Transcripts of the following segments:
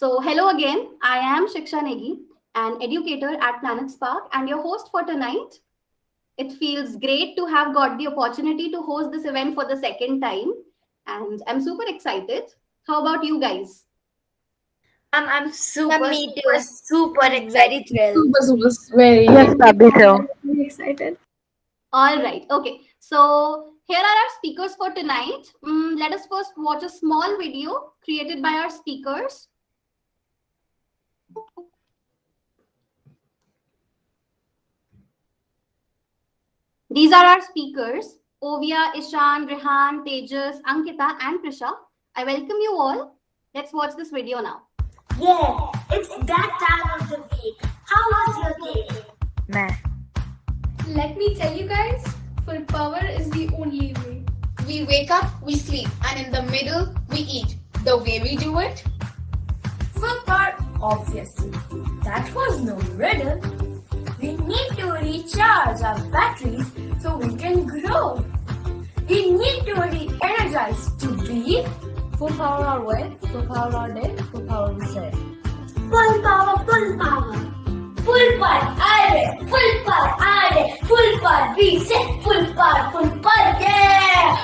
So, hello again. I am Shiksha Negi, an educator at PlanetSpark, and your host for tonight. It feels great to have got the opportunity to host this event for the second time, and I'm super excited. How about you guys? I'm Yeah, super, me super, too. super Very excited. thrilled. Very Yes, me too. Very excited. All right. Okay. So, here are our speakers for tonight. Let us first watch a small video created by our speakers. These are our speakers, Ovia, Ishan, Rihann, Tejas, Ankita, and Prisha. I welcome you all. Let's watch this video now. Yeah, it's that time of the week. How was your day? Meh. Let me tell you guys, full power is the only way. We wake up, we sleep, and in the middle, we eat. The way we do it? Full power, obviously. That was no riddle. We need to recharge our batteries so we can grow. We need to re-energize to breathe. full power our way, full power our day, full power we say. Full power, full power. Full power, I full power, I full power, we say full power, yeah!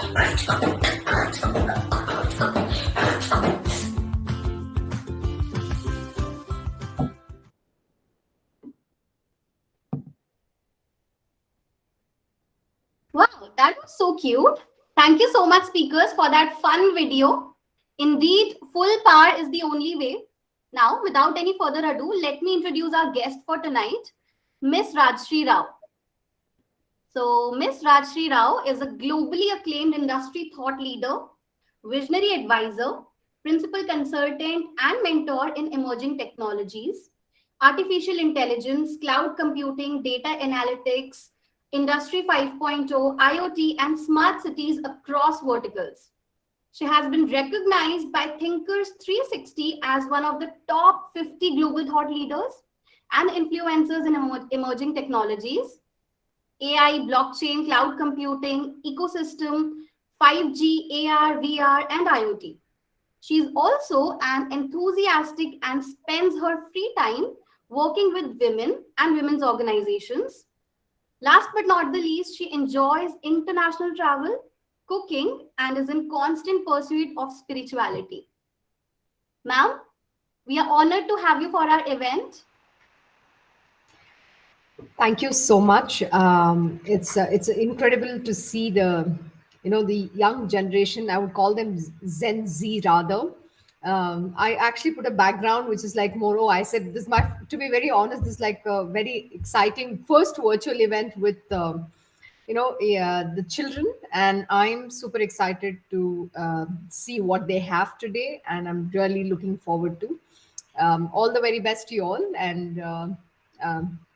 Wow, that was so cute. Thank you so much, speakers, for that fun video. Indeed, full power is the only way. Now, without any further ado, let me introduce our guest for tonight, Miss Rajashree Rao. So, Miss Rajashree Rao is a globally acclaimed industry thought leader, visionary advisor, principal consultant, and mentor in emerging technologies, artificial intelligence, cloud computing, data analytics, Industry 5.0, IoT, and smart cities across verticals. She has been recognized by Thinkers 360 as one of the top 50 global thought leaders and influencers in emerging technologies, AI, blockchain, cloud computing, ecosystem, 5G, AR, VR, and IoT. She is also an enthusiastic and spends her free time working with women and women's organizations. Last but not the least, she enjoys international travel, cooking, and is in constant pursuit of spirituality. Ma'am, we are honored to have you for our event. Thank you so much. It's incredible to see the young generation. I would call them Gen Z rather. I actually put a background which is like more. Oh, I said this. My to be very honest, this is like a very exciting first virtual event with the children, and I'm super excited to see what they have today, and I'm really looking forward to. All the very best to you all, and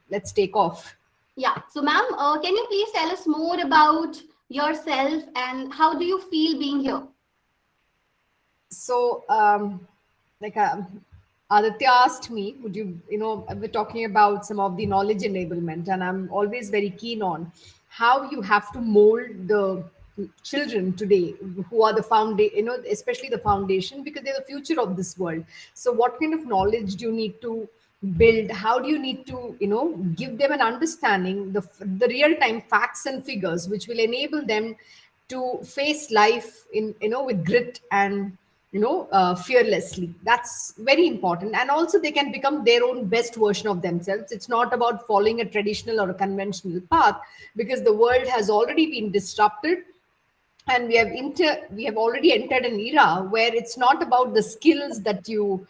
let's take off. Yeah. So, ma'am, can you please tell us more about yourself and how do you feel being here? So, like Aditya asked me, would we're talking about some of the knowledge enablement, and I'm always very keen on how you have to mold the children today who are the foundation, especially the foundation, because they're the future of this world. So what kind of knowledge do you need to build? How do you need to give them an understanding, the real time facts and figures which will enable them to face life in with grit and fearlessly. That's very important, and also they can become their own best version of themselves. It's not about following a traditional or a conventional path, because the world has already been disrupted, and we have already entered an era where it's not about the skills that you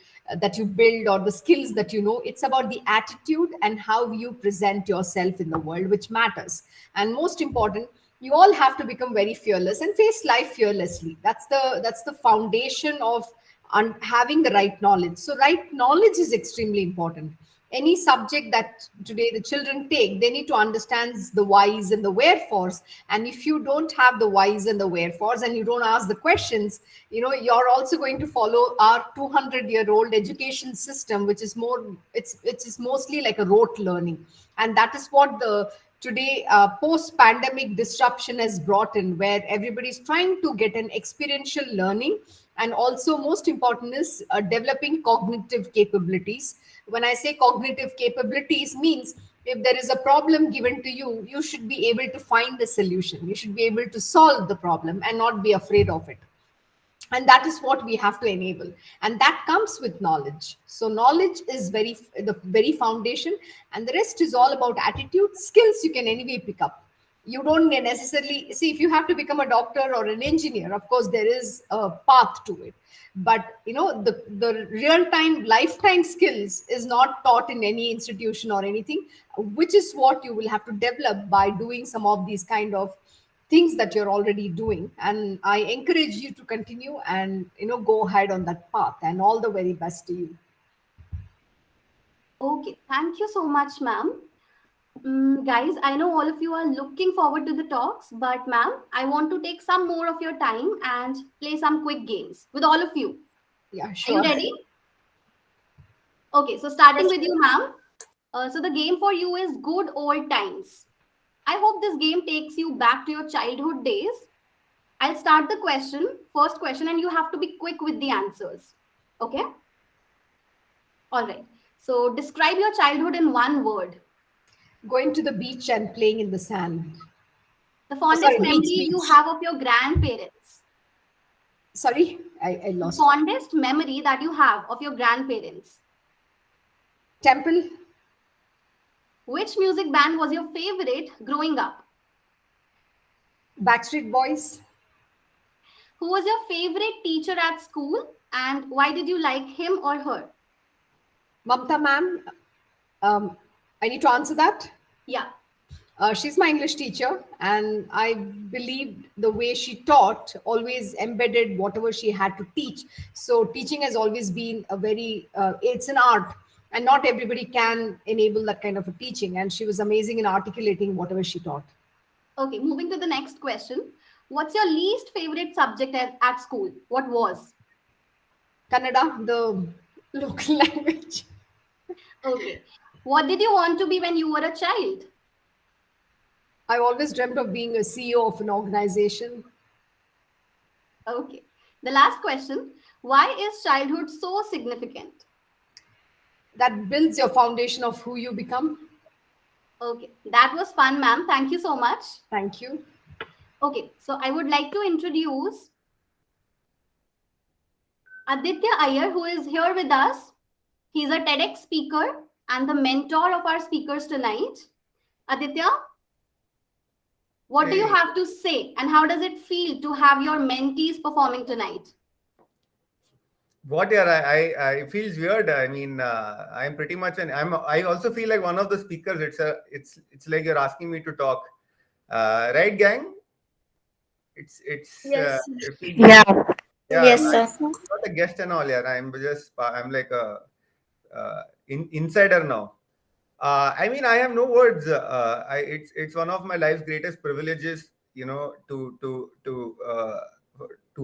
build or the skills that it's about the attitude and how you present yourself in the world, which matters. And most important, you all have to become very fearless and face life fearlessly. That's the foundation of having the right knowledge. So right knowledge is extremely important. Any subject that today the children take, they need to understand the whys and the wherefores. And if you don't have the whys and the wherefores, and you don't ask the questions, you're also going to follow our 200-year-old education system, which is mostly like a rote learning. And that is what the today post pandemic disruption has brought in, where everybody's trying to get an experiential learning, And also, most important is developing cognitive capabilities. When I say cognitive capabilities, means if there is a problem given to you, you should be able to find the solution. You should be able to solve the problem and not be afraid of it. And that is what we have to enable, and that comes with knowledge. So knowledge is the very foundation, and the rest is all about attitude. Skills you can anyway pick up. You don't necessarily see, if you have to become a doctor or an engineer, of course there is a path to it, but the real time lifetime skills is not taught in any institution or anything, which is what you will have to develop by doing some of these kind of things that you're already doing. And I encourage you to continue and go ahead on that path, and all the very best to you. Okay, thank you so much, ma'am. Guys, I know all of you are looking forward to the talks, but ma'am, I want to take some more of your time and play some quick games with all of you. Yeah, Are you sure. ready? Okay, so starting with you, ma'am. So the game for you is good old times. I hope this game takes you back to your childhood days. I'll start the first question, and you have to be quick with the answers. Okay? All right. So describe your childhood in one word. Going to the beach and playing in the sand. The Oh, fondest sorry, memory you beach. have of your grandparents. Sorry, I The lost. fondest memory that you have of your grandparents. Temple. Which music band was your favorite growing up? Backstreet Boys. Who was your favorite teacher at school, and why did you like him or her? Mamta ma'am. I need to answer that. Yeah. She's my English teacher, and I believed the way she taught always embedded whatever she had to teach. So teaching has always been it's an art, and not everybody can enable that kind of a teaching. And she was amazing in articulating whatever she taught. Okay, moving to the next question. What's your least favorite subject at school? What was? Kannada, the local language. Okay. What did you want to be when you were a child? I always dreamt of being a CEO of an organization. Okay. The last question. Why is childhood so significant? That builds your foundation of who you become. Okay. That was fun, ma'am. Thank you so much. Thank you. Okay. So I would like to introduce Adithya Iyer, who is here with us. He's a TEDx speaker and the mentor of our speakers tonight. Adithya, what do you Hey, have to say, and how does it feel to have your mentees performing tonight? what yeah, I it feels weird. I mean, I'm pretty much I also feel like one of the speakers. It's like you're asking me to talk, right, gang? Yes. it feels like, Yeah. yeah. Yes, I'm sir. not a guest and all. Yeah, I'm like a insider now. I mean, I have no words. It's one of my life's greatest privileges, to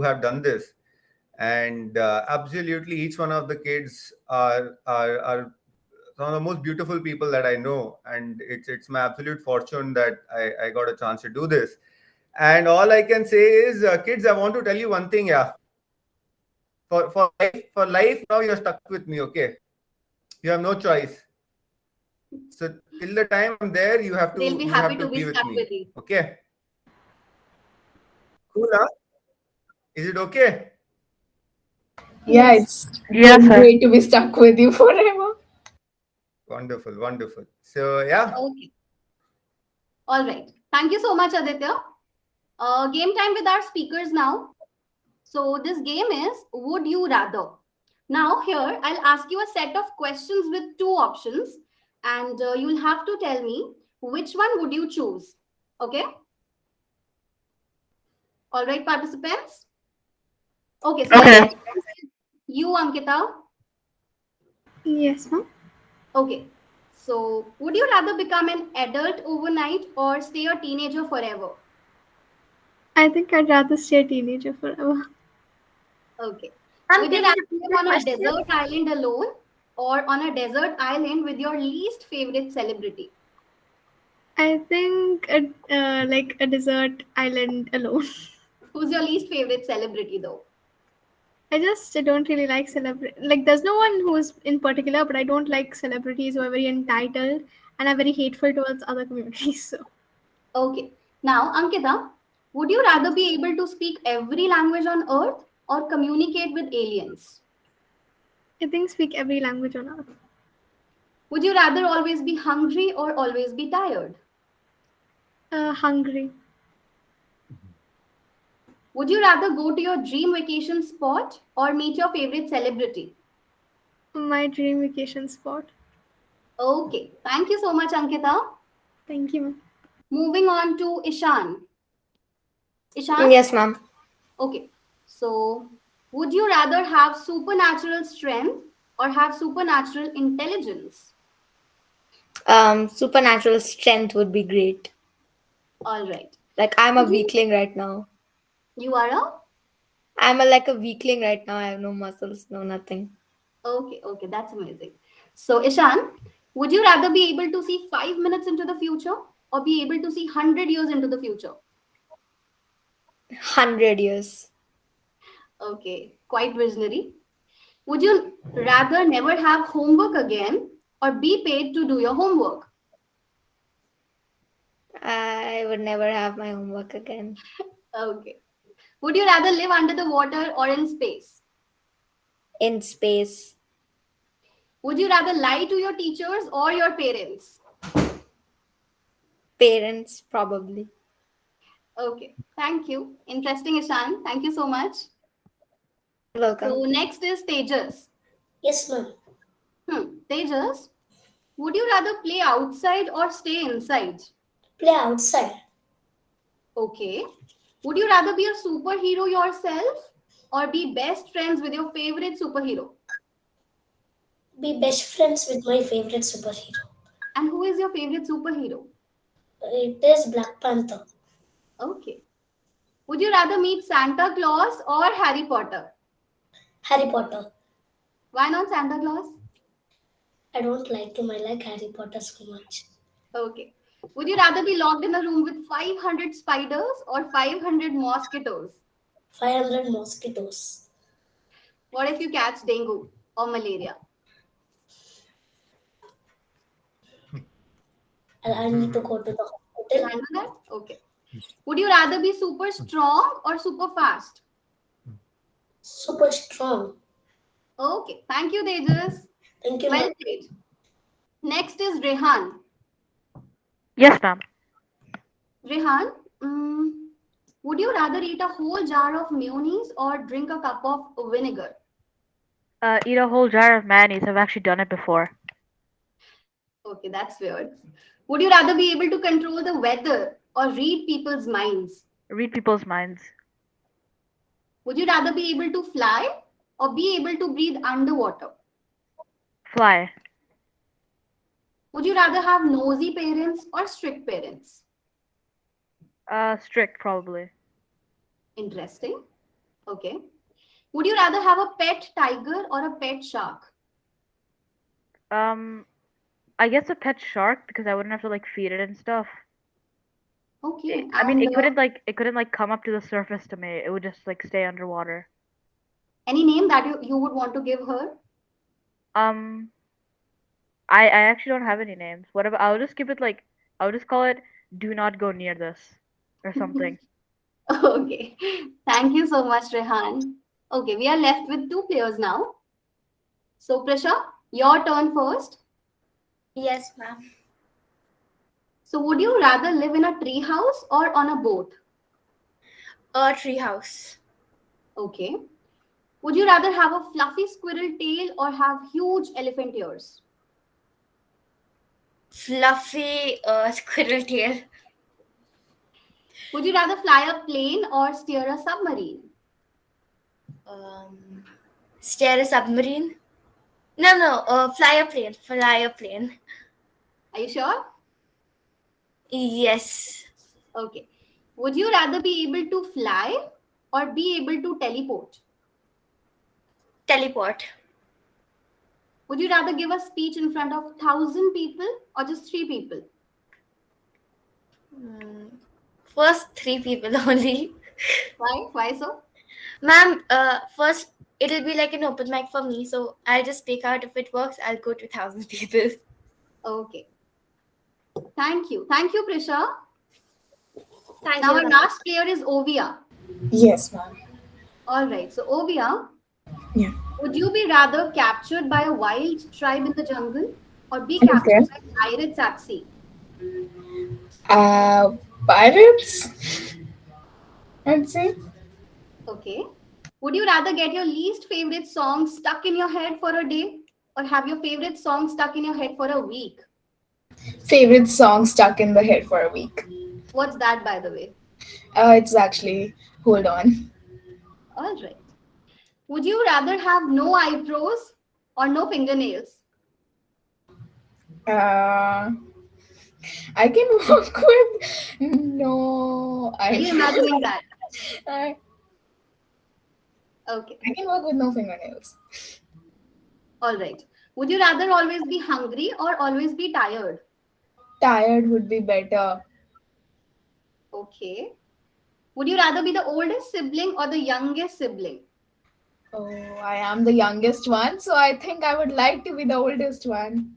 have done this. And absolutely, each one of the kids are some of the most beautiful people that I know, and it's my absolute fortune that I got a chance to do this. And all I can say is, kids, I want to tell you one thing, yeah. For life, now you're stuck with me, okay? You have no choice. So till the time I'm there, you have They'll to be you happy have to to be be with stuck me, with you. okay? Cool, huh? Is it okay? Yeah, Yes. it's Yes, sir. great to be stuck with you forever. Wonderful, wonderful. So yeah, Okay. All right. Thank you so much, Aditya. Game time with our speakers now. So this game is Would You Rather. Now here, I'll ask you a set of questions with two options, and you'll have to tell me which one would you choose. Okay? All right, participants? Okay, so let's Okay. begin with you, Ankita. Yes, ma'am. Okay. So, would you rather become an adult overnight or stay a teenager forever? I think I'd rather stay a teenager forever. Okay. Ma'am, Would you can you rather repeat live the on a question? desert island alone or on a desert island with your least favorite celebrity? I think like a desert island alone. Who's your least favorite celebrity, though? I just don't really like celebrity. Like, there's no one who is in particular, but I don't like celebrities who are very entitled and are very hateful towards other communities. So Okay. Now, Ankita, would you rather be able to speak every language on earth or communicate with aliens? I think speak every language on earth. Would you rather always be hungry or always be tired? Hungry. Would you rather go to your dream vacation spot or meet your favorite celebrity? My dream vacation spot. Okay. Thank you so much, Ankita. Thank you. Moving on to Ishan. Ishan? Yes, ma'am. Okay. So, would you rather have supernatural strength or have supernatural intelligence? Supernatural strength would be great. All right. Like I'm a Would you, weakling right now. you are a? Like a weakling right now. I have no muscles, no nothing. Okay, that's amazing. So, Ishan, would you rather be able to see 5 minutes into the future or be able to see 100 years into the future? 100 years. Okay, quite visionary. Would you rather never have homework again or be paid to do your homework? I would never have my homework again. Okay. Would you rather live under the water or in space? In space. Would you rather lie to your teachers or your parents? Parents, probably. Okay, thank you. Interesting, Ishan. Thank you so much. Welcome. So, next is Tejas. Yes, ma'am. Tejas, would you rather play outside or stay inside? Play outside. Okay. Would you rather be a superhero yourself or be best friends with your favorite superhero? Be best friends with my favorite superhero. And who is your favorite superhero? It is Black Panther. Okay. Would you rather meet Santa Claus or Harry Potter? Harry Potter. Why not Santa Claus? I don't like him. I like Harry Potter so much. Okay. Would you rather be locked in a room with 500 spiders or 500 mosquitoes? 500 mosquitoes. What if you catch dengue or malaria? I need to go to the Can hospital. handle that? Okay. Would you rather be super strong or super fast? Super strong. Okay. Thank you, Tejas. Thank you, Well ma'am. played. Next is Rihann. Yes, ma'am. Rihann, would you rather eat a whole jar of mayonnaise or drink a cup of vinegar? Eat a whole jar of mayonnaise. I've actually done it before. Okay, that's weird. Would you rather be able to control the weather or read people's minds? Read people's minds. Would you rather be able to fly or be able to breathe underwater? Fly. Would you rather have nosy parents or strict parents? Strict, probably. Interesting. Okay. Would you rather have a pet tiger or a pet shark? I guess a pet shark because I wouldn't have to like feed it and stuff. Okay. I mean, And it couldn't like come up to the surface to me. It would just like stay underwater. any name that you would want to give her? I actually don't have any names. Whatever. I'll just give it like I'll just call it "Do not go near this" or something. Okay. Thank you so much, Rehan. Okay, we are left with two players now. So, Prisha, your turn first. Yes, ma'am. So, would you rather live in a tree house or on a boat? A treehouse. Okay. Would you rather have a fluffy squirrel tail or have huge elephant ears? Fluffy squirrel tail. Would you rather fly a plane or steer a submarine? Steer a submarine. No, fly a plane. Fly a plane. Are you sure? Yes. Okay. Would you rather be able to fly or be able to teleport? Teleport. Would you rather give a speech in front of 1,000 people or just 3 people? First 3 people only. Why? Why so? Ma'am, first it'll be like an open mic for me. So I'll just speak out. If it works, I'll go to 1,000 people. Okay. Thank you. Thank you, Prisha. Thank Now you. our last player is Ovia. Yes, ma'am. All right. So Ovia, Yeah. would you be rather captured by a wild tribe in the jungle or be Okay. captured by pirates at sea? Pirates, I'd say. Okay. Would you rather get your least favorite song stuck in your head for a day or have your favorite song stuck in your head for a week? Favorite song stuck in the head for a week. What's that, by the way? It's actually, hold on. All right. Would you rather have no eyebrows or no fingernails? Uh, I can work with no. Are you imagining that? I Okay. can work with no fingernails. All right. Would you rather always be hungry or always be tired? Tired would be better. Okay. Would you rather be the oldest sibling or the youngest sibling? Oh, I am the youngest one, so I think I would like to be the oldest one.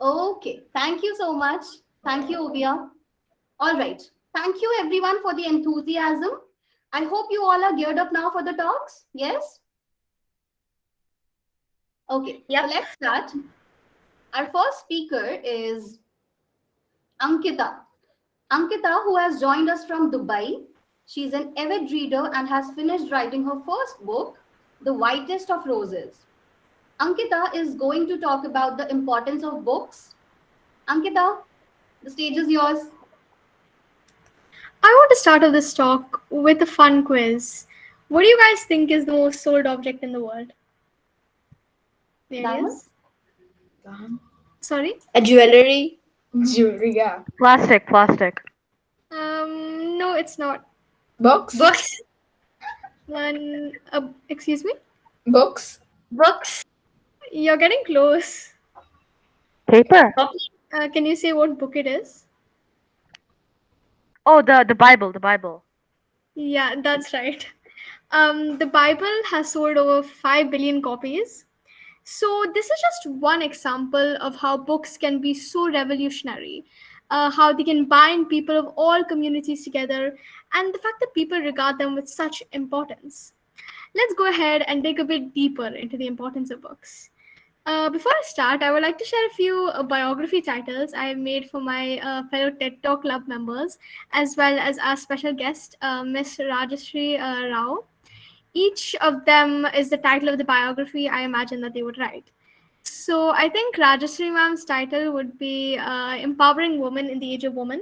Okay. Thank you so much. Thank you, Ovia. All right. Thank you, everyone, for the enthusiasm. I hope you all are geared up now for the talks. Yes? Okay. Yep. So let's start. Our first speaker is Ankita. Ankita, who has joined us from Dubai. She's an avid reader and has finished writing her first book, The Whitest of Roses. Ankita is going to talk about the importance of books. Ankita, the stage is yours. I want to start off this talk with a fun quiz. What do you guys think is the most sold object in the world? There it Diamond? is. Sorry? A jewelry. Jewelry, yeah. Plastic. No, it's not. Books? Books. Excuse me? Books? Books. You're getting close. Paper. Can you say what book it is? Oh, the Bible. Yeah, that's right. The Bible has sold over 5 billion copies. So, this is just one example of how books can be so revolutionary, how they can bind people of all communities together, and the fact that people regard them with such importance. Let's go ahead and dig a bit deeper into the importance of books. Before I start, I would like to share a few biography titles I have made for my fellow TED Talk Club members, as well as our special guest, Miss Rajashree Rao. Each of them is the title of the biography I imagine that they would write. So I think Rajashree ma'am's title would be Empowering Women in the Age of Woman.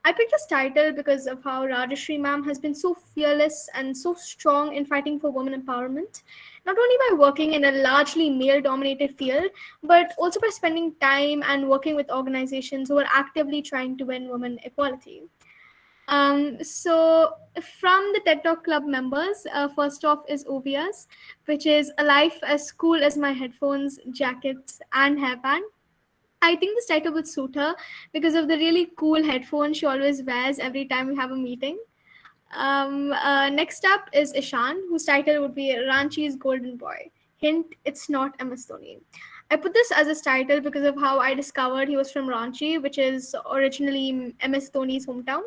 I picked this title because of how Rajashree ma'am has been so fearless and so strong in fighting for women empowerment, not only by working in a largely male dominated field, but also by spending time and working with organizations who are actively trying to win women equality. So from the TED Talk Club members, first off is Ovia's, which is a life as cool as my headphones, jackets, and hairband. I think this title would suit her because of the really cool headphones she always wears every time we have a meeting. Next up is Ishan, whose title would be Ranchi's Golden Boy. Hint, it's not MS Dhoni. I put this as his title because of how I discovered he was from Ranchi, which is originally MS Dhoni's hometown.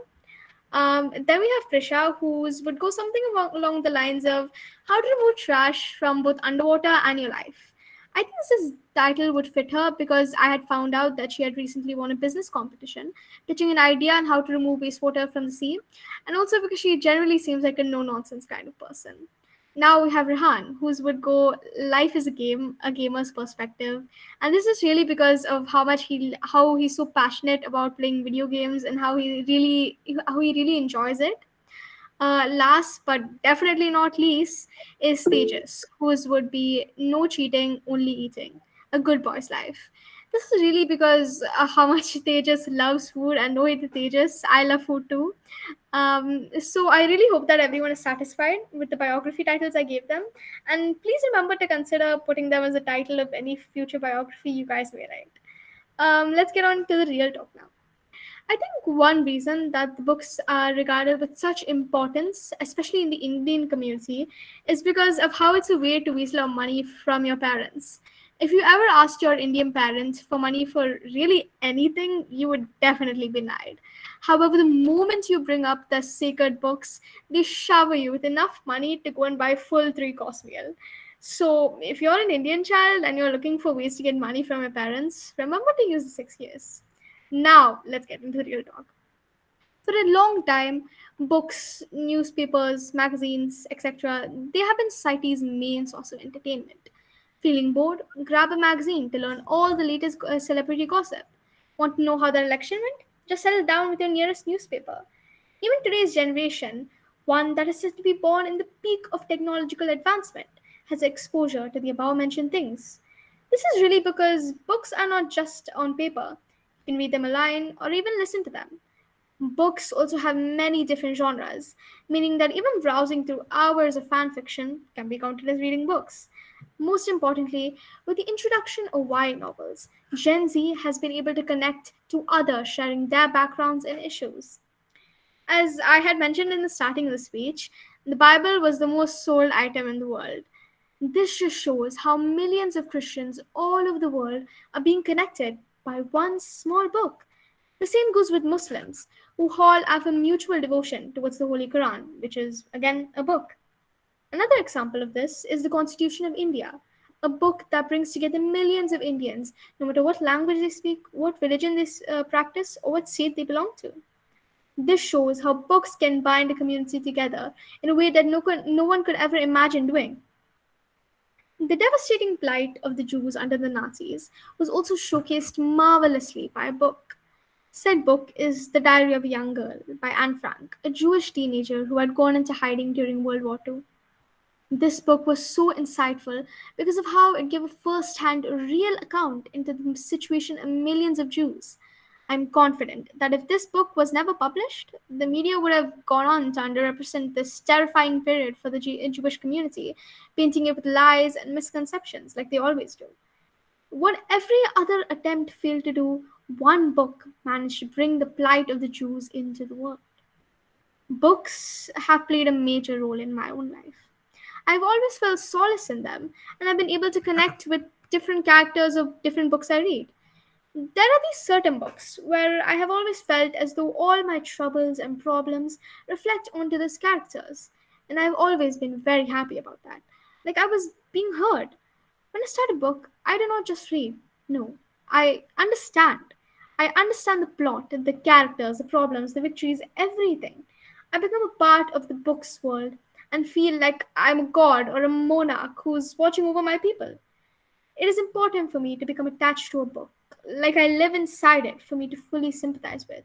Then we have Prisha, whose would go something along the lines of how to remove trash from both underwater and your life. I think this title would fit her because I had found out that she had recently won a business competition, pitching an idea on how to remove wastewater from the sea, and also because she generally seems like a no nonsense kind of person. Now we have Rihann, whose would go life is a game, a gamer's perspective, and this is really because of how he's so passionate about playing video games and how he really enjoys it. Last but definitely not least is Tejas, whose would be no cheating, only eating, a good boy's life. This is really because how much Tejas loves food, and no hate to Tejas, I love food too. So I really hope that everyone is satisfied with the biography titles I gave them, and please remember to consider putting them as a title of any future biography you guys may write. Let's get on to the real talk now. I think one reason that the books are regarded with such importance, especially in the Indian community, is because of how it's a way to wheedle money from your parents. If you ever asked your Indian parents for money for really anything, you would definitely be denied. However, the moment you bring up the sacred books, they shower you with enough money to go and buy a full three-course meal. So, if you're an Indian child and you're looking for ways to get money from your parents, remember to use the 6 years. Now, let's get into the real talk. For a long time, books, newspapers, magazines, etc., they have been society's main source of entertainment. Feeling bored? Grab a magazine to learn all the latest celebrity gossip. Want to know how the election went? Just settle down with your nearest newspaper. Even today's generation, one that is said to be born in the peak of technological advancement, has exposure to the above mentioned things. This is really because books are not just on paper. You can read them online or even listen to them. Books also have many different genres, meaning that even browsing through hours of fan fiction can be counted as reading books. Most importantly, with the introduction of YA novels, Gen Z has been able to connect to others sharing their backgrounds and issues. As I had mentioned in the starting of the speech, the Bible was the most sold item in the world. This just shows how millions of Christians all over the world are being connected by one small book. The same goes with Muslims, who all have a mutual devotion towards the Holy Quran, which is, again, a book. Another example of this is the Constitution of India, a book that brings together millions of Indians, no matter what language they speak, what religion they practice, or what state they belong to. This shows how books can bind a community together in a way that no one could ever imagine doing. The devastating plight of the Jews under the Nazis was also showcased marvelously by a book. Said book is The Diary of a Young Girl by Anne Frank, a Jewish teenager who had gone into hiding during World War II. This book was so insightful because of how it gave a first-hand, real account into the situation of millions of Jews. I'm confident that if this book was never published, the media would have gone on to underrepresent this terrifying period for the Jewish community, painting it with lies and misconceptions like they always do. What every other attempt failed to do, one book managed to bring the plight of the Jews into the world. Books have played a major role in my own life. I've always felt solace in them, and I've been able to connect with different characters of different books I read. There are these certain books where I have always felt as though all my troubles and problems reflect onto these characters, and I've always been very happy about that. Like I was being heard. When I start a book, I do not just read. No, I understand. I understand the plot, the characters, the problems, the victories, everything. I become a part of the book's world and feel like I'm a god or a monarch who's watching over my people. It is important for me to become attached to a book, like I live inside it for me to fully sympathize with.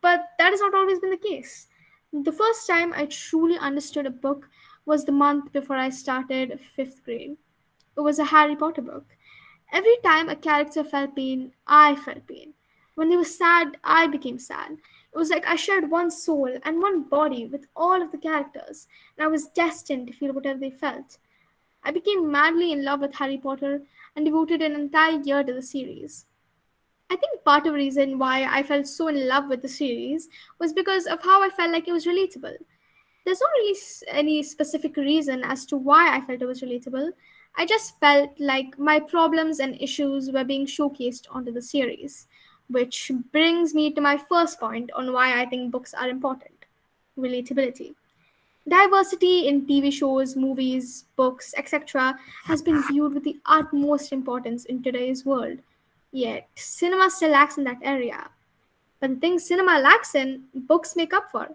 But that has not always been the case. The first time I truly understood a book was the month before I started fifth grade. It was a Harry Potter book. Every time a character felt pain, I felt pain. When they were sad, I became sad. It was like I shared one soul and one body with all of the characters, and I was destined to feel whatever they felt. I became madly in love with Harry Potter and devoted an entire year to the series. I think part of the reason why I felt so in love with the series was because of how I felt like it was relatable. There's not really any specific reason as to why I felt it was relatable. I just felt like my problems and issues were being showcased onto the series, which brings me to my first point on why I think books are important: relatability. Diversity in TV shows, movies, books, etc., has been viewed with the utmost importance in today's world. Yet, cinema still lacks in that area. But the things cinema lacks in, books make up for.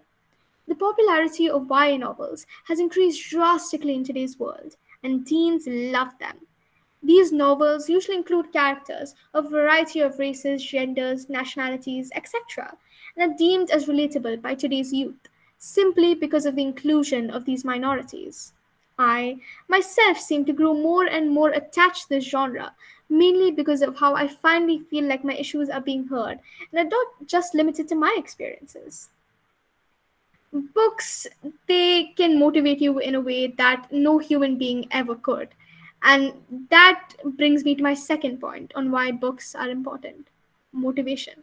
The popularity of YA novels has increased drastically in today's world, and teens love them. These novels usually include characters of a variety of races, genders, nationalities, etc., and are deemed as relatable by today's youth simply because of the inclusion of these minorities. I myself seem to grow more and more attached to this genre, mainly because of how I finally feel like my issues are being heard and are not just limited to my experiences. Books, they can motivate you in a way that no human being ever could. And that brings me to my second point on why books are important: motivation.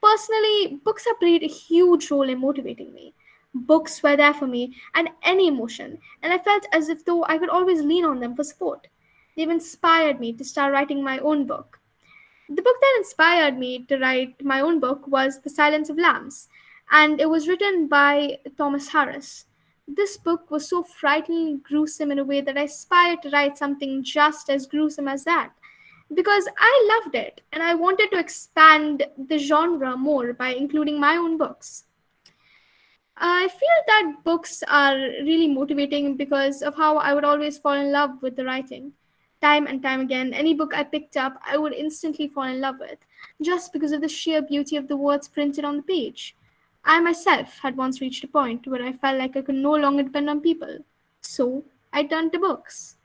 Personally, books have played a huge role in motivating me. Books were there for me at any emotion, and I felt as if though I could always lean on them for support. They've inspired me to start writing my own book. The book that inspired me to write my own book was The Silence of Lambs, and it was written by Thomas Harris. This book was so frighteningly gruesome in a way that I aspired to write something just as gruesome as that. Because I loved it, and I wanted to expand the genre more by including my own books. I feel that books are really motivating because of how I would always fall in love with the writing. Time and time again, any book I picked up, I would instantly fall in love with, just because of the sheer beauty of the words printed on the page. I myself had once reached a point where I felt like I could no longer depend on people. So, I turned to books.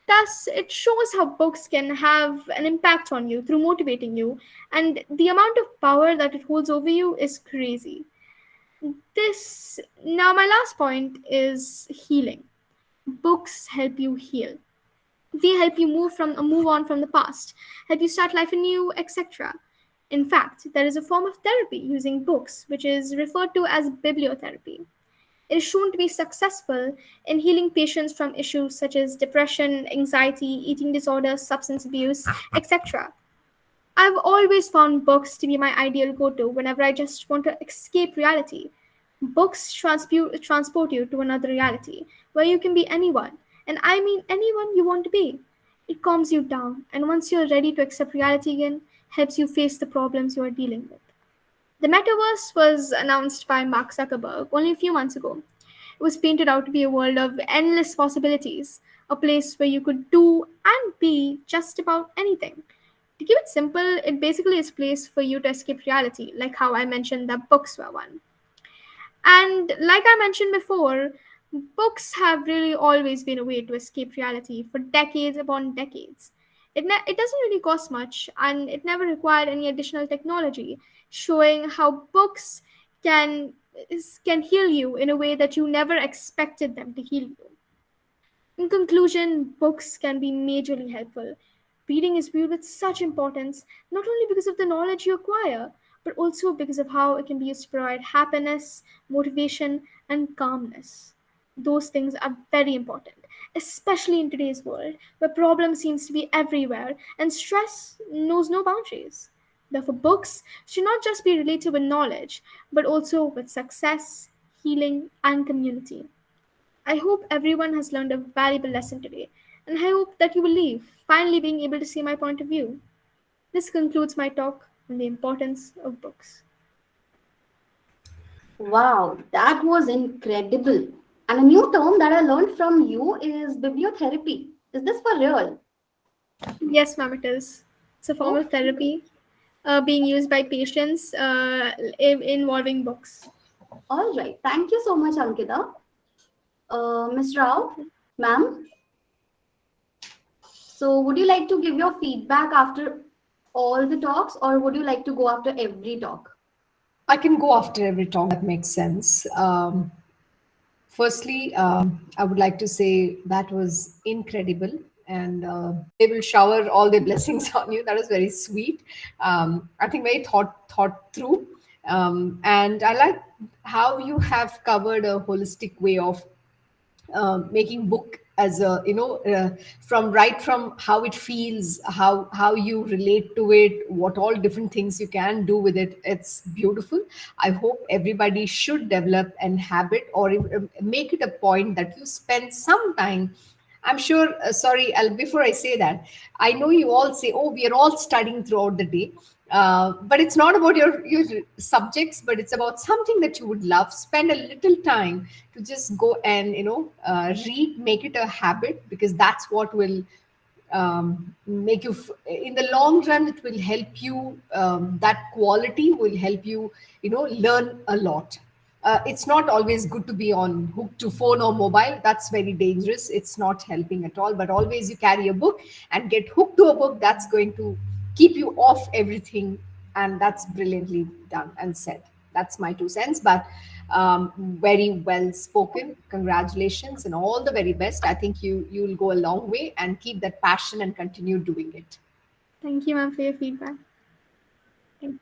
Thus, it shows how books can have an impact on you through motivating you, and the amount of power that it holds over you is crazy. This now my last point is healing. Books help you heal. They help you move on from the past, help you start life anew, etc. In fact, there is a form of therapy using books which is referred to as bibliotherapy. It is shown to be successful in healing patients from issues such as depression, anxiety, eating disorders, substance abuse, etc. I've always found books to be my ideal go to whenever I just want to escape reality. Books transport you to another reality where you can be anyone, and I mean anyone you want to be. It calms you down, and once you're ready to accept reality again, helps you face the problems you are dealing with. The metaverse was announced by Mark Zuckerberg only a few months ago. It was painted out to be a world of endless possibilities, a place where you could do and be just about anything. To keep it simple, it basically is a place for you to escape reality, like how I mentioned that books were one. And like I mentioned before, books have really always been a way to escape reality for decades upon decades. It doesn't really cost much and it never required any additional technology, showing how books can, can heal you in a way that you never expected them to heal you. In conclusion, books can be majorly helpful. Reading is viewed with such importance, not only because of the knowledge you acquire, but also because of how it can be used to provide happiness, motivation, and calmness. Those things are very important, especially in today's world where problem seems to be everywhere and stress knows no boundaries. Therefore, books should not just be related with knowledge, but also with success, healing, and community. I hope everyone has learned a valuable lesson today, and I hope that you will leave finally being able to see my point of view. This concludes my talk on the importance of books. Wow, that was incredible. And a new term that I learned from you is bibliotherapy. Is this for real? Yes, ma'am, it is. It's a form of Okay. therapy being used by patients involving books. All right. Thank you so much, Ankita. Ms. Rao, ma'am. So, would you like to give your feedback after all the talks, or would you like to go after every talk? I can go after every talk. That makes sense. Firstly, I would like to say that was incredible, and they will shower all their blessings on you. That was very sweet. I think very thought through, and I like how you have covered a holistic way of making book as a from how it feels, how you relate to it, what all different things you can do with it. It's beautiful. I hope everybody should develop an habit or make it a point that you spend some time. I'm sure, sorry, before I say that, I know you all say, oh, we are all studying throughout the day. But it's not about your subjects, but it's about something that you would love. Spend a little time to just go and, read, make it a habit, because that's what will make you, in the long run, it will help you. That quality will help you, learn a lot. It's not always good to be on hook to phone or mobile. That's very dangerous. It's not helping at all. But always you carry a book and get hooked to a book. That's going to keep you off everything. And that's brilliantly done and said. That's my 2 cents. But very well spoken. Congratulations and all the very best. I think you'll go a long way, and keep that passion and continue doing it. Thank you, ma'am, for your feedback.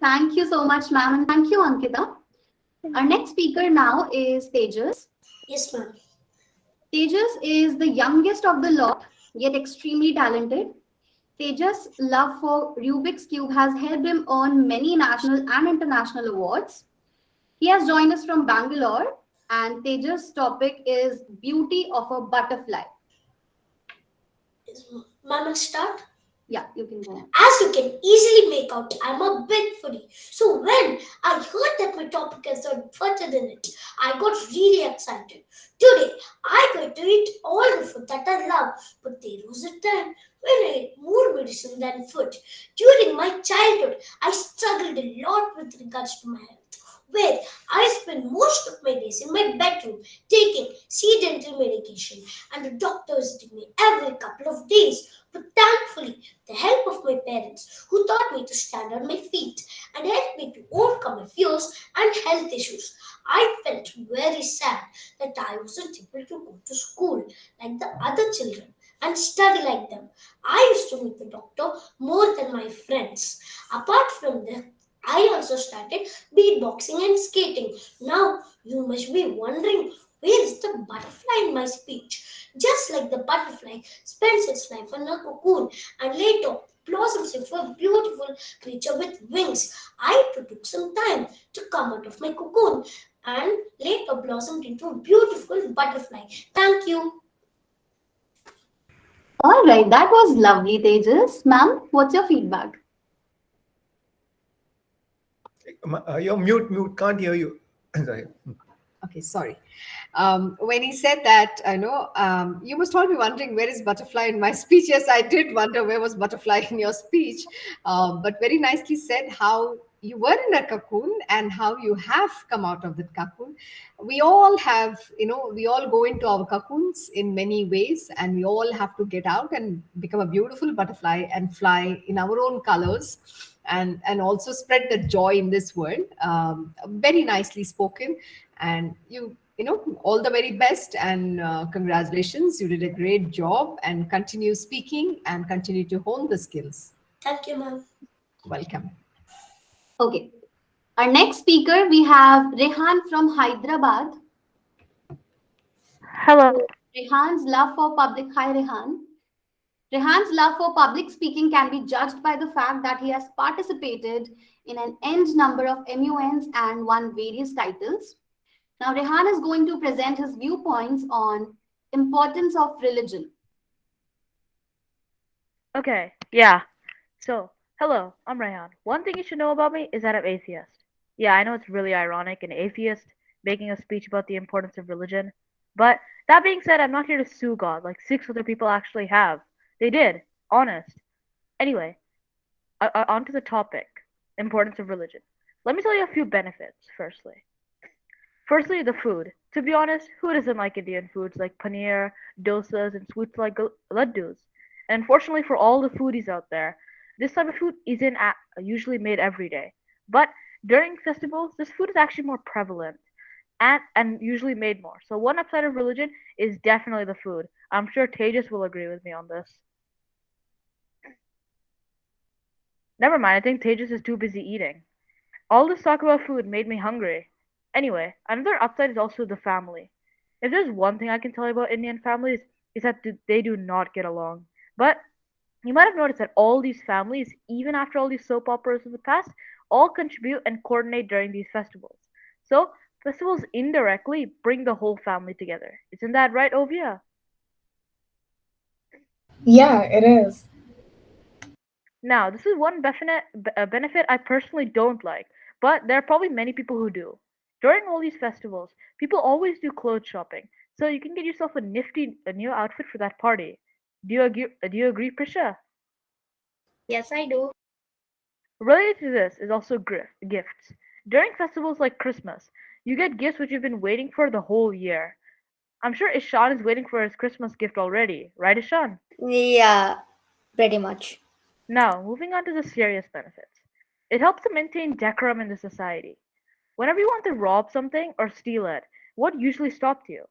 Thank you so much, ma'am, and thank you, Ankita. Our next speaker now is Tejas. Yes, ma'am. Tejas is the youngest of the lot, yet extremely talented. Tejas' love for Rubik's Cube has helped him earn many national and international awards. He has joined us from Bangalore, and Tejas' topic is Beauty of a Butterfly. Ma'am, I'll start. Yeah, you can go on. As you can easily make out, I'm a big foodie. So when I heard that my topic is on further in it, I got really excited. Today, I get to eat all the food that I love, but there was a time when I ate more medicine than food. During my childhood, I struggled a lot with regards to my health, where I spent most of my days in my bedroom taking sedative medication, and the doctor visited me every couple of days. But thankfully, the help of my parents, who taught me to stand on my feet and helped me to overcome my fears and health issues, I felt very sad that I wasn't able to go to school like the other children and study like them. I used to meet the doctor more than my friends. Apart from that, I also started beatboxing and skating. Now, you must be wondering, where is the butterfly in my speech? Just like the butterfly spends its life in a cocoon and later blossoms into a beautiful creature with wings, I too took some time to come out of my cocoon and later blossomed into a beautiful butterfly. Thank you. All right, that was lovely, Tejas. Ma'am, what's your feedback? You're mute, can't hear you. Sorry. Okay, sorry. When he said that, you must all be wondering where is butterfly in my speech. Yes, I did wonder where was butterfly in your speech. But very nicely said how you were in a cocoon and how you have come out of that cocoon. We all have, we all go into our cocoons in many ways, and we all have to get out and become a beautiful butterfly and fly in our own colors, and also spread the joy in this world. Very nicely spoken, and all the very best, and congratulations, you did a great job, and continue speaking and continue to hone the skills. Thank you, ma'am. Welcome. Okay. Our next speaker, we have Rihann from Hyderabad. Hello. Rehann's love for public. Hi, Rihann. Rehann's love for public speaking can be judged by the fact that he has participated in an end number of MUNs and won various titles. Now, Rihann is going to present his viewpoints on importance of religion. Okay, yeah. So, hello, I'm Rihann. One thing you should know about me is that I'm atheist. Yeah, I know it's really ironic, an atheist making a speech about the importance of religion. But that being said, I'm not here to sue God like 6 other people actually have. They did, honest. Anyway, on to the topic, importance of religion. Let me tell you a few benefits, Firstly, the food. To be honest, who doesn't like Indian foods like paneer, dosas, and sweets like laddus? And unfortunately for all the foodies out there, this type of food isn't usually made every day. But during festivals, this food is actually more prevalent and usually made more. So one upside of religion is definitely the food. I'm sure Tejas will agree with me on this. Never mind, I think Tejas is too busy eating. All this talk about food made me hungry. Anyway, another upside is also the family. If there's one thing I can tell you about Indian families, is that they do not get along. But you might have noticed that all these families, even after all these soap operas of the past, all contribute and coordinate during these festivals. So, festivals indirectly bring the whole family together. Isn't that right, Ovia? Yeah, it is. Now, this is one benefit I personally don't like, but there are probably many people who do. During all these festivals, people always do clothes shopping, so you can get yourself a new outfit for that party. Do you agree, Prisha? Yes, I do. Related to this is also gifts. During festivals like Christmas, you get gifts which you've been waiting for the whole year. I'm sure Ishan is waiting for his Christmas gift already, right, Ishan? Yeah, pretty much. Now, moving on to the serious benefits. It helps to maintain decorum in the society. Whenever you want to rob something or steal it, what usually stops you?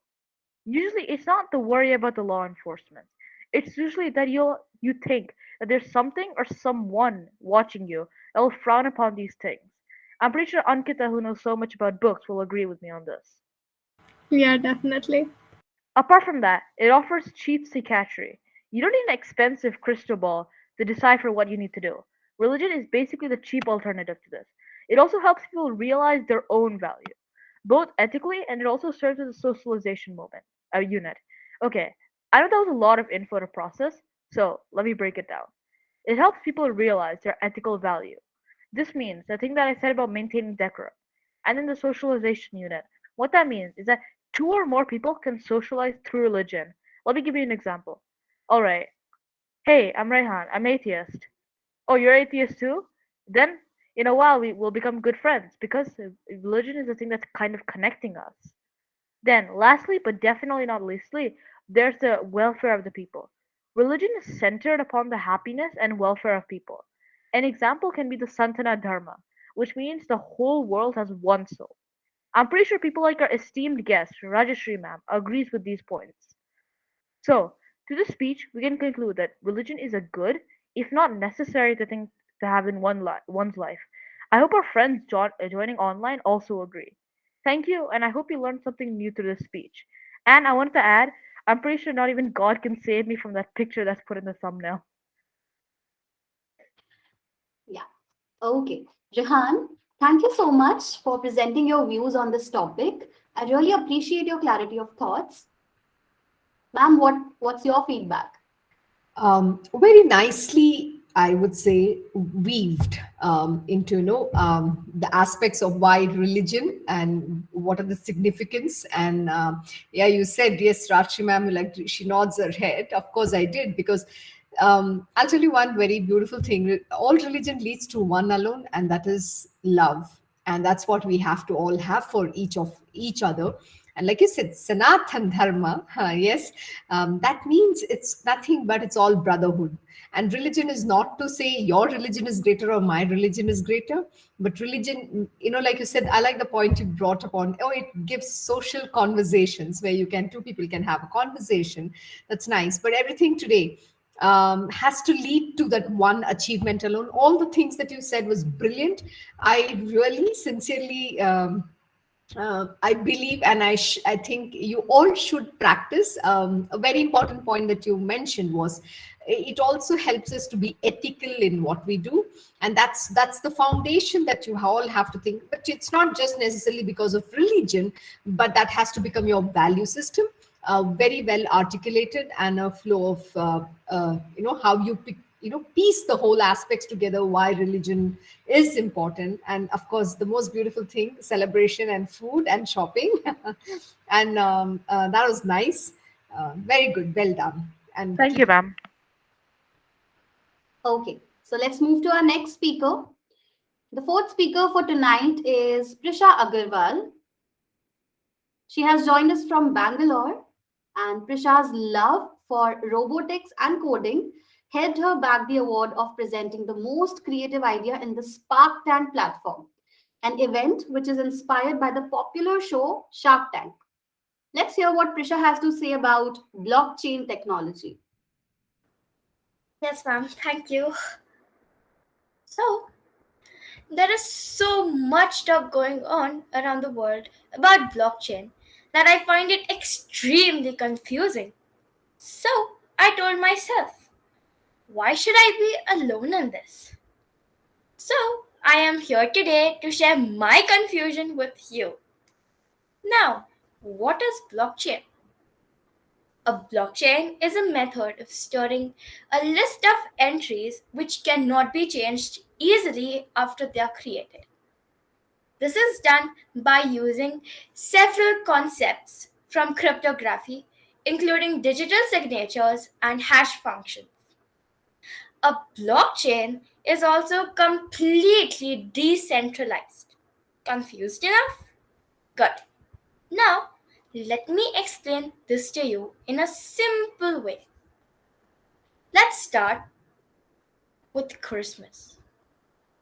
Usually, it's not the worry about the law enforcement. It's usually that you'll you think that there's something or someone watching you that will frown upon these things. I'm pretty sure Ankita, who knows so much about books, will agree with me on this. Yeah, definitely. Apart from that, it offers cheap psychiatry. You don't need an expensive crystal ball to decipher what you need to do. Religion is basically the cheap alternative to this. It also helps people realize their own value, both ethically and it also serves as a socialization unit. Okay, I know that was a lot of info to process, so let me break it down. It helps people realize their ethical value. This means the thing that I said about maintaining decorum. And in the socialization unit, what that means is that two or more people can socialize through religion. Let me give you an example. Alright, hey, I'm Rehan, I'm atheist. Oh, you're atheist too? Then, in a while, we will become good friends because religion is the thing that's kind of connecting us. Then, lastly, but definitely not leastly, there's the welfare of the people. Religion is centered upon the happiness and welfare of people. An example can be the Santana Dharma, which means the whole world has one soul. I'm pretty sure people like our esteemed guest, Rajashree ma'am, agrees with these points. So, to this speech, we can conclude that religion is a good, if not necessary, thing to have in one's life. I hope our friends joining online also agree. Thank you, and I hope you learned something new through this speech. And I wanted to add, I'm pretty sure not even God can save me from that picture that's put in the thumbnail. Yeah. Okay. Rihann, thank you so much for presenting your views on this topic. I really appreciate your clarity of thoughts. Ma'am, what's your feedback? Very nicely, I would say, weaved into the aspects of why religion and what are the significance. And yeah, you said yes, Rajashree ma'am, like she nods her head. Of course, I did because I'll tell you one very beautiful thing. All religion leads to one alone, and that is love. And that's what we have to all have for each other. And like you said, Sanatan Dharma, yes, that means it's nothing but it's all brotherhood. And religion is not to say your religion is greater or my religion is greater, but religion, like you said, I like the point you brought upon. Oh, it gives social conversations where two people can have a conversation. That's nice. But everything today has to lead to that one achievement alone. All the things that you said was brilliant. I really sincerely I believe, and I think you all should practice. A very important point that you mentioned was it also helps us to be ethical in what we do, and that's the foundation that you all have to think. But it's not just necessarily because of religion, but that has to become your value system, very well articulated, and a flow of how you pick, piece the whole aspects together, why religion is important. And of course, the most beautiful thing, celebration and food and shopping. And that was nice. Very good, well done, and Thank you, keep it. ma'am. Okay. So let's move to our next speaker. The fourth speaker for tonight is Prisha Agarwal. She has joined us from Bangalore, and Prisha's love for robotics and coding helped her bag the award of presenting the most creative idea in the Spark Tank platform, an event which is inspired by the popular show Shark Tank. Let's hear what Prisha has to say about blockchain technology. Yes, ma'am. Thank you. So, there is so much stuff going on around the world about blockchain that I find it extremely confusing. So, I told myself, why should I be alone in this? So, I am here today to share my confusion with you. Now, what is blockchain? A blockchain is a method of storing a list of entries which cannot be changed easily after they are created. This is done by using several concepts from cryptography, including digital signatures and hash functions. A blockchain is also completely decentralized. Confused enough? Good. Now, let me explain this to you in a simple way. Let's start with Christmas.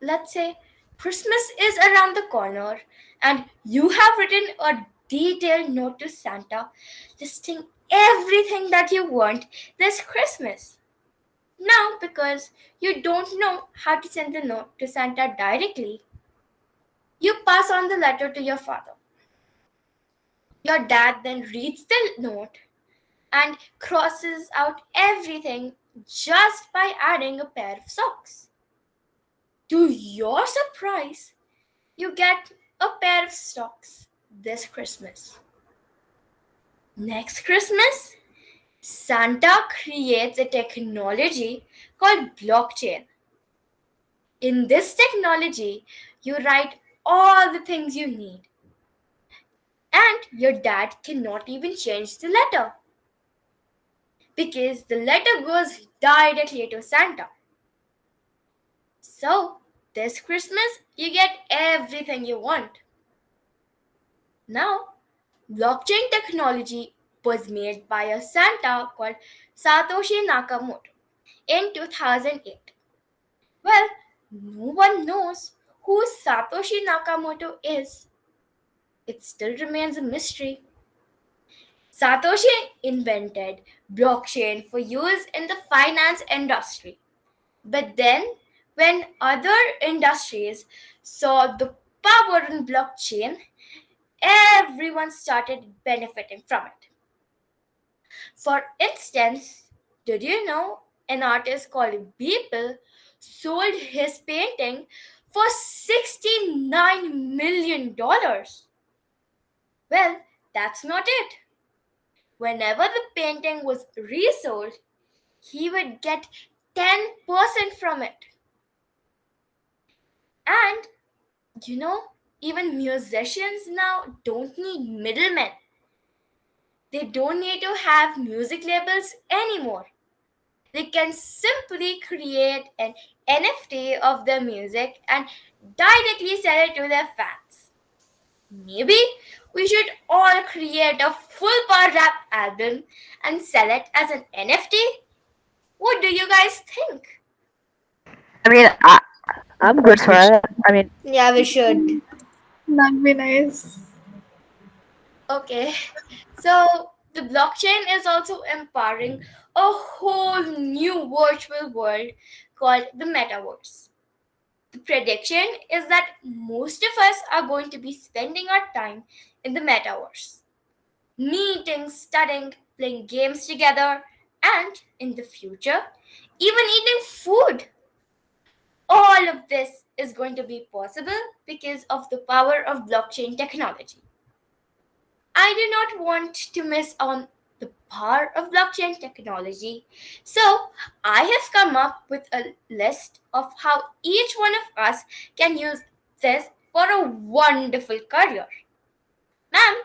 Let's say Christmas is around the corner and you have written a detailed note to Santa listing everything that you want this Christmas. Now, because you don't know how to send the note to Santa directly, you pass on the letter to your father. Your dad then reads the note and crosses out everything just by adding a pair of socks. To your surprise, you get a pair of socks this Christmas. Next Christmas, Santa creates a technology called blockchain. In this technology, you write all the things you need, and your dad cannot even change the letter because the letter goes directly to Santa. So, this Christmas, you get everything you want. Now, blockchain technology was made by a Santa called Satoshi Nakamoto in 2008. Well, no one knows who Satoshi Nakamoto is. It still remains a mystery. Satoshi invented blockchain for use in the finance industry. But then, when other industries saw the power in blockchain, everyone started benefiting from it. For instance, did you know an artist called Beeple sold his painting for $69 million? Well, that's not it. Whenever the painting was resold, he would get 10% from it. And even musicians now don't need middlemen. They don't need to have music labels anymore. They can simply create an NFT of their music and directly sell it to their fans. Maybe we should all create a full power rap album and sell it as an NFT? What do you guys think? I mean, I'm good for it. I mean, Yeah, we should. That'd be nice. Okay, so the blockchain is also empowering a whole new virtual world called the metaverse. The prediction is that most of us are going to be spending our time in the metaverse, meeting, studying, playing games together, and in the future, even eating food. All of this is going to be possible because of the power of blockchain technology. I do not want to miss on the power of blockchain technology. So, I have come up with a list of how each one of us can use this for a wonderful career. Ma'am,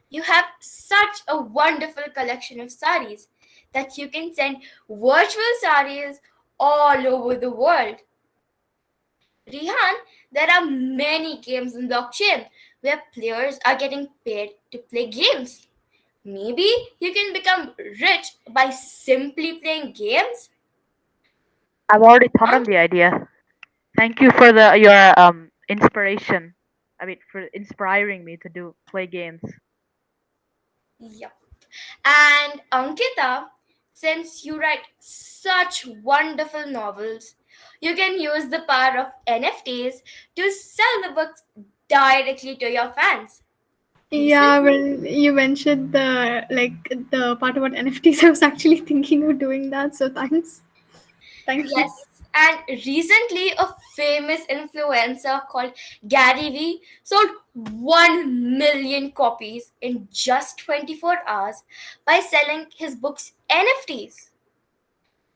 you have such a wonderful collection of saris that you can send virtual saris all over the world. Rihann, there are many games in blockchain where players are getting paid to play games. Maybe you can become rich by simply playing games? I've already thought on the idea. Thank you for your inspiration. I mean, for inspiring me to play games. Yep. And Ankita, since you write such wonderful novels, you can use the power of NFTs to sell the books directly to your fans. Yeah, when you mentioned the part about NFTs, I was actually thinking of doing that. So thanks. Thank you. Yes, and recently a famous influencer called Gary Vee sold 1 million copies in just 24 hours by selling his books NFTs.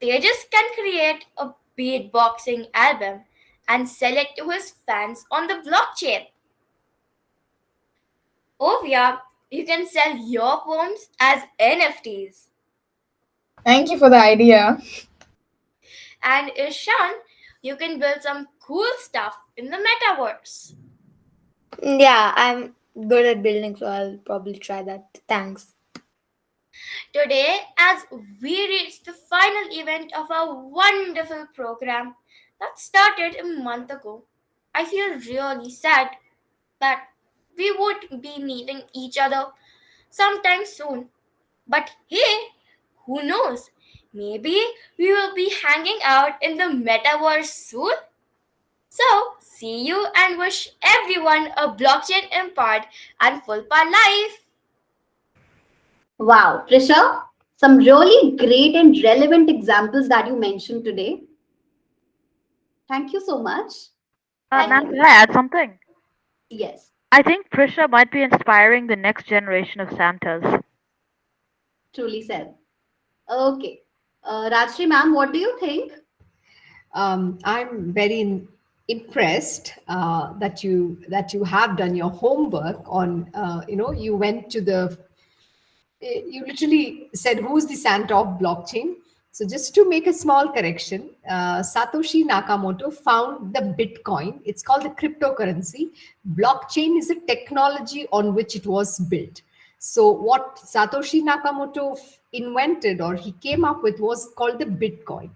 Tejas can create a beatboxing album and sell it to his fans on the blockchain. Ovia, you can sell your poems as NFTs. Thank you for the idea. And Ishan, you can build some cool stuff in the metaverse. Yeah, I'm good at building, so I'll probably try that. Thanks. Today, as we reach the final event of our wonderful program that started a month ago, I feel really sad that we would be meeting each other sometime soon. But hey, who knows? Maybe we will be hanging out in the metaverse soon. So, see you and wish everyone a blockchain empowered and full power life. Wow, Prisha, some really great and relevant examples that you mentioned today. Thank you so much. Ma'am, And can I add something? yes, I think Prisha might be inspiring the next generation of Santas. truly said. Okay. Rajshri ma'am, what do you think? I'm very impressed that you have done your homework on. You went to the you literally said who's the Santa of blockchain. So just to make a small correction, Satoshi Nakamoto found the Bitcoin. It's called the cryptocurrency. Blockchain is a technology on which it was built. So what Satoshi Nakamoto invented or he came up with was called the Bitcoin.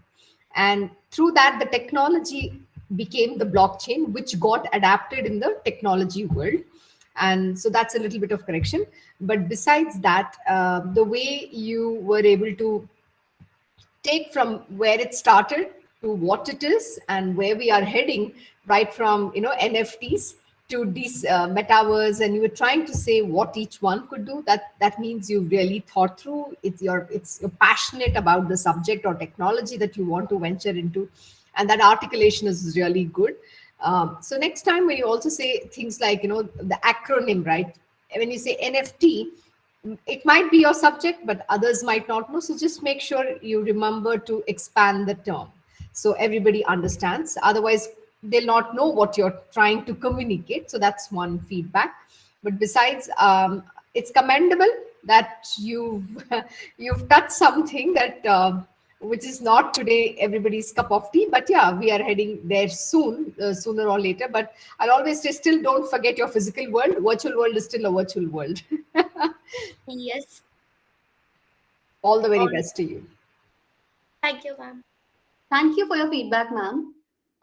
And through that, the technology became the blockchain, which got adapted in the technology world. And so that's a little bit of correction. But besides that, the way you were able to take from where it started to what it is and where we are heading, right from NFTs to these metaverse, and you were trying to say what each one could do. That means you've really thought through. You're passionate about the subject or technology that you want to venture into, and that articulation is really good. So next time when you also say things like the acronym, right? When you say NFT, it might be your subject, but others might not know. So just make sure you remember to expand the term so everybody understands. Otherwise, they'll not know what you're trying to communicate. So that's one feedback. But besides, it's commendable that you've touched something that which is not today everybody's cup of tea. But yeah, we are heading there soon, sooner or later. But I'll always say, still don't forget your physical world. Virtual world is still a virtual world. Yes. All the very All. best to you. Thank you, ma'am. Thank you for your feedback, ma'am.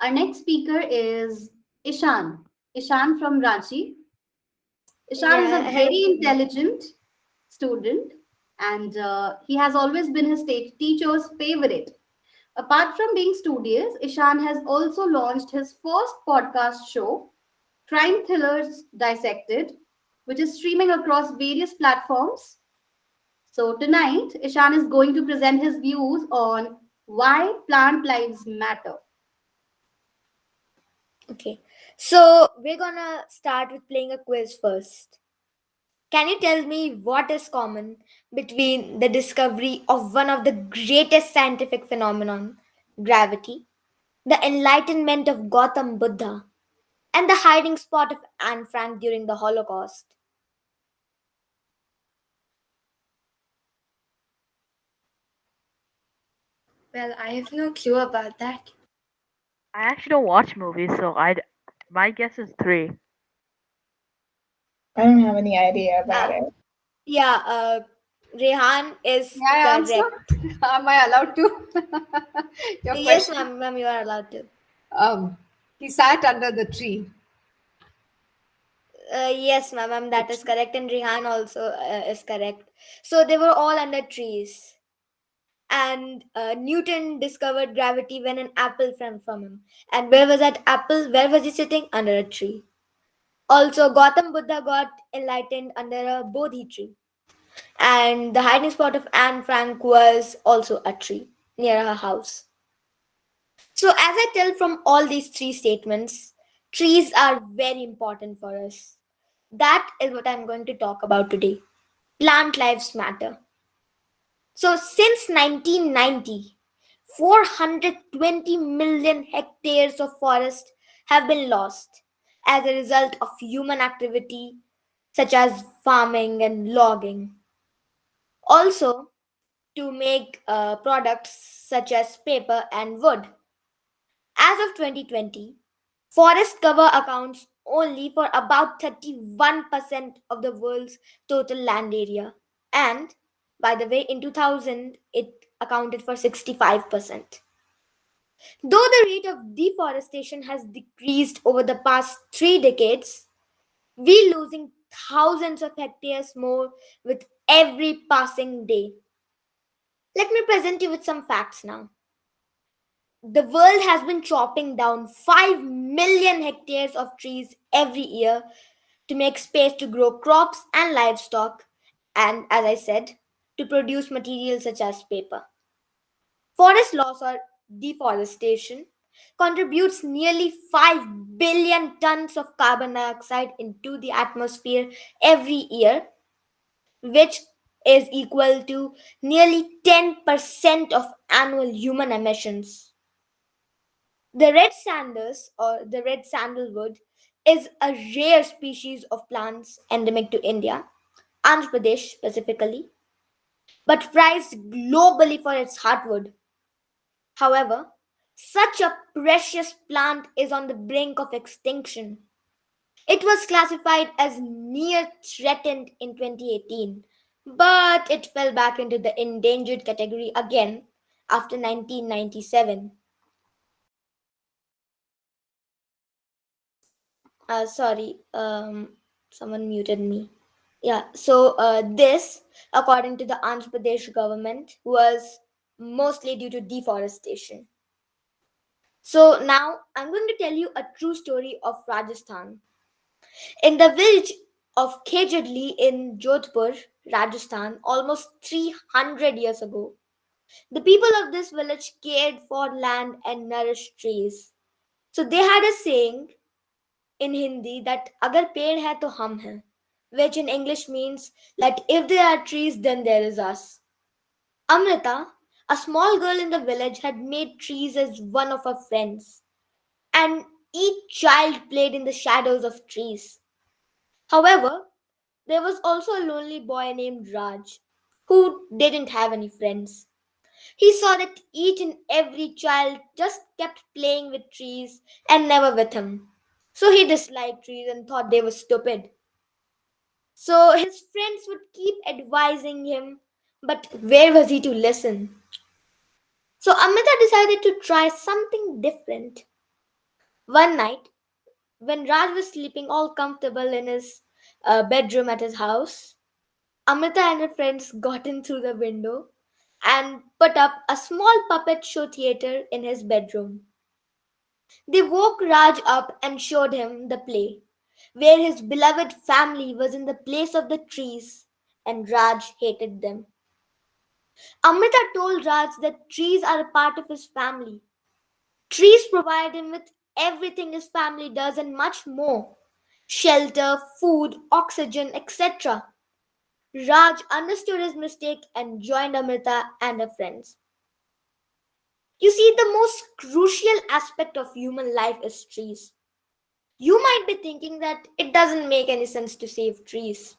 Our next speaker is Ishan. Ishan from Ranchi. Ishan is a Yeah, very hello. intelligent student, and he has always been his teacher's favorite. Apart from being studious, Ishan has also launched his first podcast show, Crime Thrillers Dissected, which is streaming across various platforms. So tonight, Ishan is going to present his views on why plant lives matter. Okay. So we're gonna start with playing a quiz first. Can you tell me what is common between the discovery of one of the greatest scientific phenomenon, gravity, the enlightenment of Gautam Buddha, and the hiding spot of Anne Frank during the Holocaust? Well, I have no clue about that. I actually don't watch movies, so my guess is three. I don't have any idea about Uh, it. yeah, Rihann is May I answer? correct. Am I allowed to? Your Yes, question. ma'am, you are allowed to. Um, he sat under the tree. Yes, ma'am, that is correct. And Rihann also is correct. So they were all under trees. And Newton discovered gravity when an apple fell from him. And where was that apple? Where was he sitting? Under a tree. Also, Gautam Buddha got enlightened under a Bodhi tree. And the hiding spot of Anne Frank was also a tree near her house. So, as I tell from all these three statements, trees are very important for us. That is what I'm going to talk about today. Plant lives matter. So, since 1990, 420 million hectares of forest have been lost as a result of human activity such as farming and logging. Also, to make products such as paper and wood. As of 2020, forest cover accounts only for about 31% of the world's total land area. And by the way, in 2000, it accounted for 65%. Though the rate of deforestation has decreased over the past 3 decades, we're losing thousands of hectares more with every passing day. Let me present you with some facts now. The world has been chopping down 5 million hectares of trees every year to make space to grow crops and livestock, and as I said, to produce materials such as paper. Forest loss or deforestation contributes nearly 5 billion tons of carbon dioxide into the atmosphere every year, which is equal to nearly 10% of annual human emissions. The red sanders or the red sandalwood is a rare species of plants endemic to India, Andhra Pradesh specifically, but prized globally for its hardwood. However, such a precious plant is on the brink of extinction. It was classified as near threatened in 2018, but it fell back into the endangered category again after 1997. Sorry, someone muted me. Yeah, so this, according to the Andhra Pradesh government, was mostly due to deforestation. So now I'm going to tell you a true story of Rajasthan. In the village of Khejadli in Jodhpur, Rajasthan, almost 300 years ago, the people of this village cared for land and nourished trees. So they had a saying in Hindi that agar ped hai to hum hai, which in English means that if there are trees, then there is us. Amrita, a small girl in the village, had made trees as one of her friends, and each child played in the shadows of trees. However, there was also a lonely boy named Raj who didn't have any friends. He saw that each and every child just kept playing with trees and never with him. So he disliked trees and thought they were stupid. So his friends would keep advising him, but where was he to listen? So Amrita decided to try something different. One night, when Raj was sleeping all comfortable in his bedroom at his house, Amrita and her friends got in through the window and put up a small puppet show theater in his bedroom. They woke Raj up and showed him the play, where his beloved family was in the place of the trees and Raj hated them. Amrita told Raj that trees are a part of his family. Trees provide him with everything his family does and much more: shelter, food, oxygen, etc. Raj understood his mistake and joined Amrita and her friends. You see, the most crucial aspect of human life is trees. You might be thinking that it doesn't make any sense to save trees.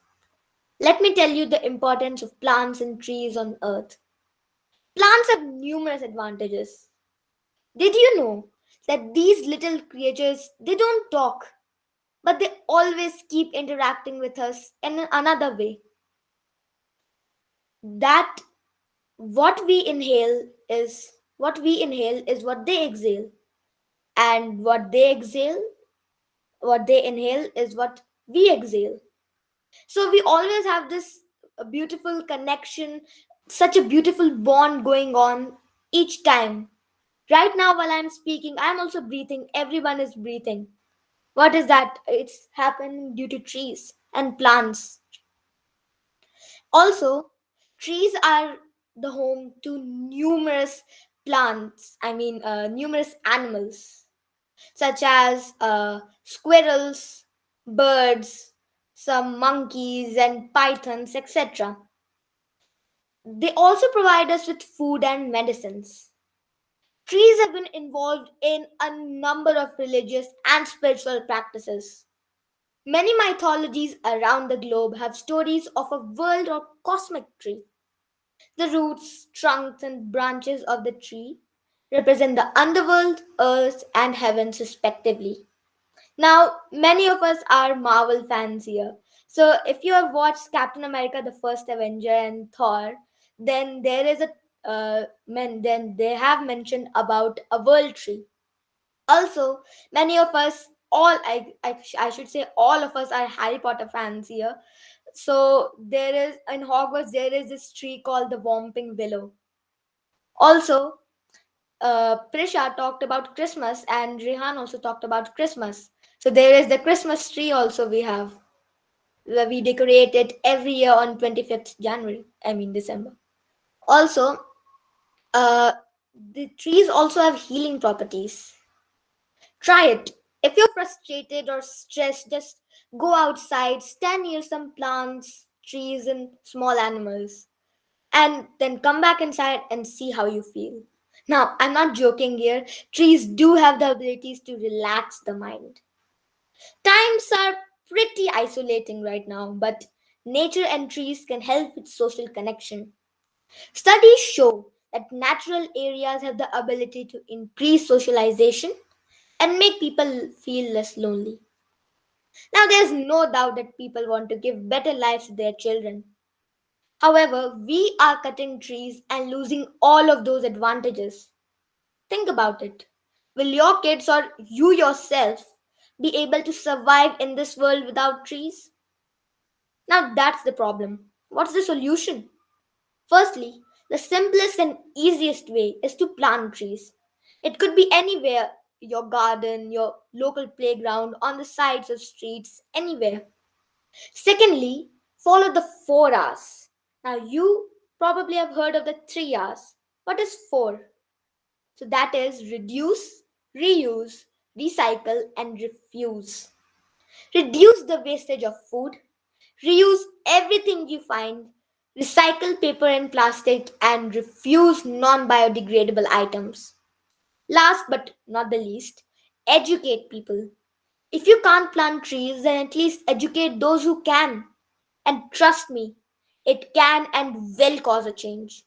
Let me tell you the importance of plants and trees on earth. Plants have numerous advantages. Did you know that these little creatures, they don't talk, but they always keep interacting with us in another way? That what we inhale is what they exhale, and what they inhale is what we exhale. So we always have this beautiful connection, such a beautiful bond going on each time. Right now, while I'm speaking, I'm also breathing. Everyone is breathing. What is that? It's happening due to trees and plants. Also, trees are the home to numerous numerous animals, such as squirrels, birds, some monkeys, and pythons, etc. They also provide us with food and medicines. Trees have been involved in a number of religious and spiritual practices. Many mythologies around the globe have stories of a world or cosmic tree. The roots, trunks, and branches of the tree represent the underworld, earth, and heavens, respectively. Now, many of us are Marvel fans here. So, if you have watched Captain America: The First Avenger and Thor, then then they have mentioned about a world tree. Also, many of us, I should say, all of us are Harry Potter fans here. So, there is in Hogwarts there is this tree called the Whomping Willow. Also, Prisha talked about Christmas and Rihann also talked about Christmas. So there is the Christmas tree also we have, where we decorate it every year on 25th January, I mean December. Also, uh, the trees also have healing properties. Try it. If you're frustrated or stressed, just go outside, stand near some plants, trees, and small animals, and then come back inside and see how you feel. Now, I'm not joking here. Trees do have the abilities to relax the mind. Times are pretty isolating right now, but nature and trees can help with social connection. Studies show that natural areas have the ability to increase socialization and make people feel less lonely. Now, there's no doubt that people want to give better lives to their children. However, we are cutting trees and losing all of those advantages. Think about it. Will your kids or you yourself be able to survive in this world without trees? Now, that's the problem. What's the solution? Firstly, the simplest and easiest way is to plant trees. It could be anywhere, your garden, your local playground, on the sides of streets, anywhere. Secondly, follow the 4 R's. Now, you probably have heard of the 3 R's. What is 4? So, that is reduce, reuse, recycle, and refuse. Reduce the wastage of food, reuse everything you find, recycle paper and plastic, and refuse non biodegradable items. Last but not the least, educate people. If you can't plant trees, then at least educate those who can. And trust me, it can and will cause a change.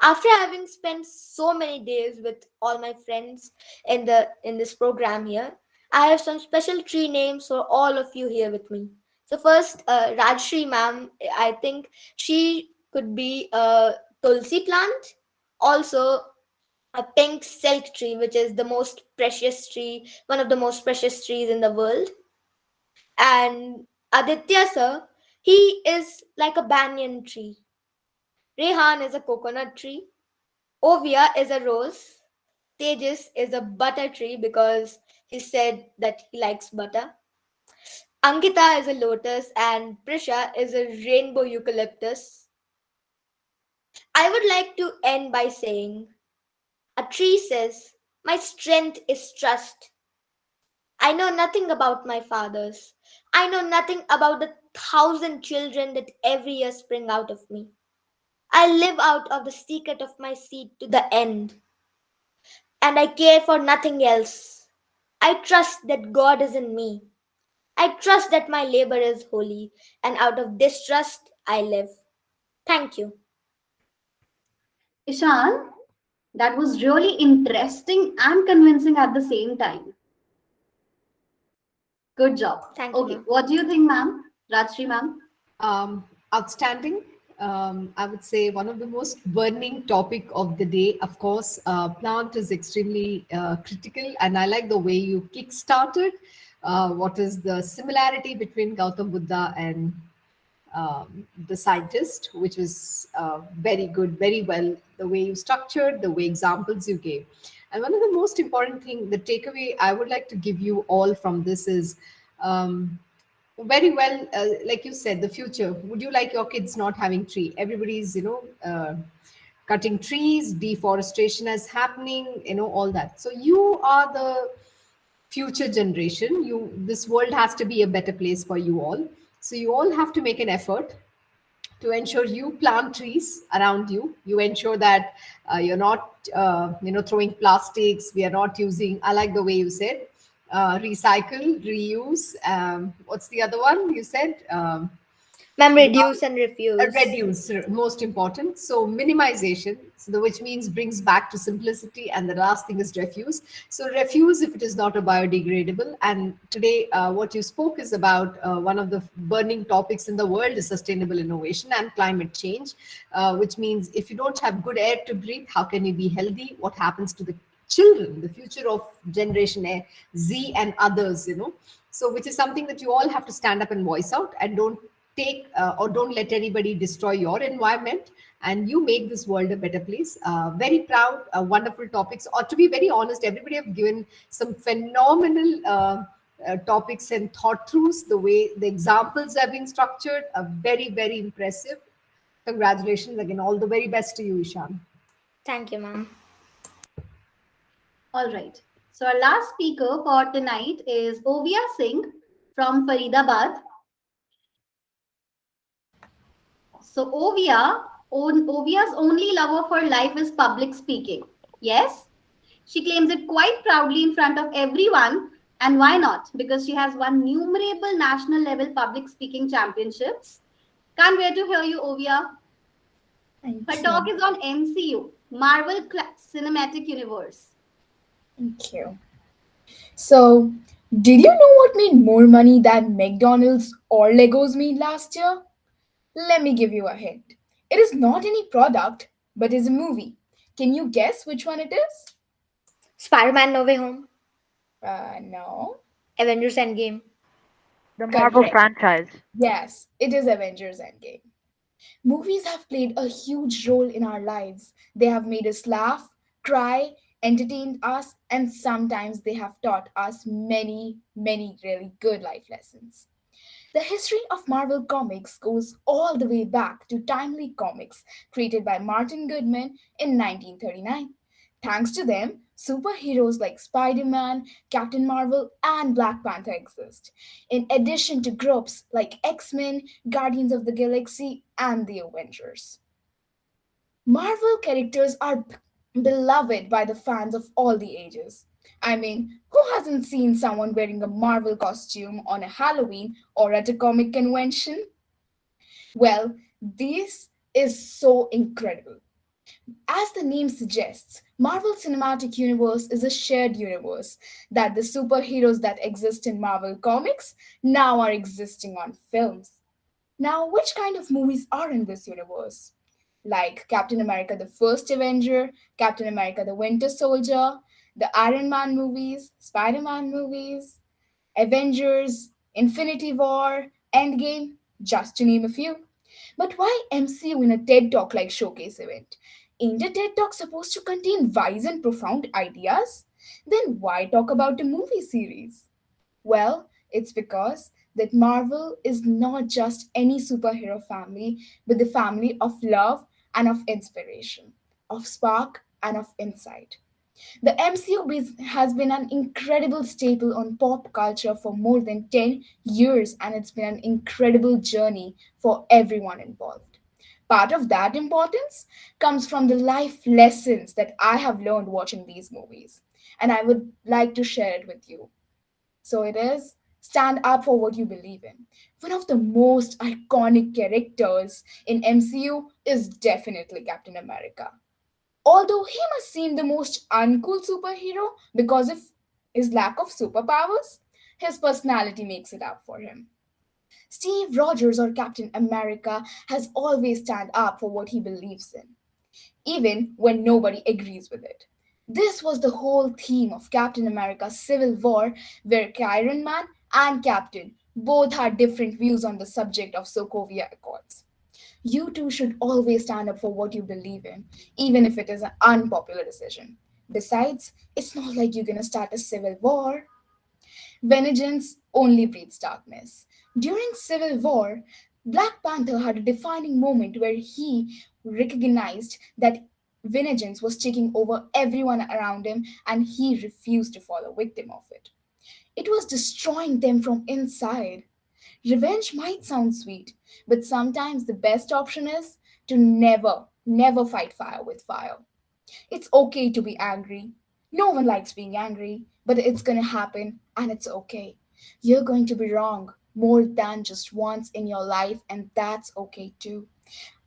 After having spent so many days with all my friends in this program here, I have some special tree names for all of you here with me. So first, Rajashree ma'am, I think she could be a tulsi plant, also a pink silk tree, which is the most precious tree, one of the most precious trees in the world. And Aditya sir, he is like a banyan tree. Rehan is a coconut tree. Ovia is a rose. Tejas is a butter tree because he said that he likes butter. Ankita is a lotus and Prisha is a rainbow eucalyptus. I would like to end by saying a tree says, my strength is trust. I know nothing about my fathers. I know nothing about the 1,000 children that every year spring out of me. I live out of the secret of my seed to the end. And I care for nothing else. I trust that God is in me. I trust that my labor is holy, and out of this trust I live. Thank you. Ishan, that was really interesting and convincing at the same time. Good job. Thank you, Okay, ma'am. what do you think, ma'am? Rajashree ma'am? Outstanding. I would say one of the most burning topic of the day. Of course, plant is extremely critical, and I like the way you kick-started. What is the similarity between Gautam Buddha and the scientist, which was very good, very well, the way you structured, the way examples you gave. And one of the most important thing, the takeaway I would like to give you all from this is very well, like you said, the future. Would you like your kids not having tree? Everybody's, cutting trees, deforestation is happening, all that. So you are the future generation. This world has to be a better place for you all. So you all have to make an effort to ensure you plant trees around you. You ensure that you're not throwing plastics. We are not using, I like the way you said, recycle, reuse. What's the other one you said? Ma'am, reduce and refuse. Reduce, most important. So minimization, which means brings back to simplicity, and the last thing is refuse. So refuse if it is not a biodegradable. And today what you spoke is about one of the burning topics in the world is sustainable innovation and climate change, which means if you don't have good air to breathe, how can you be healthy? What happens to the children, the future of generation Z and others, so which is something that you all have to stand up and voice out, and don't take or don't let anybody destroy your environment, and you make this world a better place. Very proud, wonderful topics. Or to be very honest, everybody have given some phenomenal topics and thought throughs. The way the examples have been structured are very, very impressive. Congratulations again. All the very best to you, Ishan. Thank you, ma'am. All right. So our last speaker for tonight is Ovia Singh from Faridabad. So Ovia's only lover for life is public speaking. Yes, she claims it quite proudly in front of everyone. And why not? Because she has won numerable national level public speaking championships. Can't wait to hear you, Ovia. Thank Her talk you. is on MCU, Cinematic Universe. Thank you. So, did you know what made more money than McDonald's or Legos made last year? Let me give you a hint. It is not any product, but is a movie. Can you guess which one it is? Spider-Man No Way Home, No. Avengers Endgame. The Marvel Correct. franchise. Yes, it is Avengers Endgame. Movies have played a huge role in our lives. They have made us laugh, cry, entertained us, and sometimes they have taught us many, many really good life lessons. The history of Marvel Comics goes all the way back to Timely Comics, created by Martin Goodman in 1939. Thanks to them, superheroes like Spider Man, Captain Marvel, and Black Panther exist, in addition to groups like X Men, Guardians of the Galaxy, and the Avengers. Marvel characters are beloved by the fans of all the ages. I mean, who hasn't seen someone wearing a Marvel costume on a Halloween or at a comic convention? Well, this is so incredible. As the name suggests, Marvel Cinematic Universe is a shared universe that the superheroes that exist in Marvel Comics now are existing on films. Now, which kind of movies are in this universe? Like Captain America the First Avenger, Captain America the Winter Soldier, the Iron Man movies, Spider Man movies, Avengers, Infinity War, Endgame, just to name a few. But why MCU in a TED Talk like showcase event? Ain't a TED Talk supposed to contain wise and profound ideas? Then why talk about a movie series? Well, it's because that Marvel is not just any superhero family, but the family of love and of inspiration, of spark and of insight. The has been an incredible staple on pop culture for more than 10 years, and it's been an incredible journey for everyone involved. Part of that importance comes from the life lessons that I have learned watching these movies, and I would like to share it with you. So it is stand up for what you believe in. One of the most iconic characters in MCU is definitely Captain America. Although he must seem the most uncool superhero because of his lack of superpowers, his personality makes it up for him. Steve Rogers or Captain America has always stand up for what he believes in, even when nobody agrees with it. This was the whole theme of Captain America's Civil War, where Iron Man and Captain both had different views on the subject of Sokovia Accords. You too should always stand up for what you believe in, even if it is an unpopular decision. Besides, it's not like you're gonna start a civil war. Vengeance only breeds darkness. During Civil War, Black Panther had a defining moment where he recognized that vengeance was taking over everyone around him and he refused to fall a victim of it. It was destroying them from inside. Revenge might sound sweet, but sometimes the best option is to never, never fight fire with fire. It's okay to be angry. No one likes being angry, but it's gonna happen and it's okay. You're going to be wrong more than just once in your life, and that's okay too.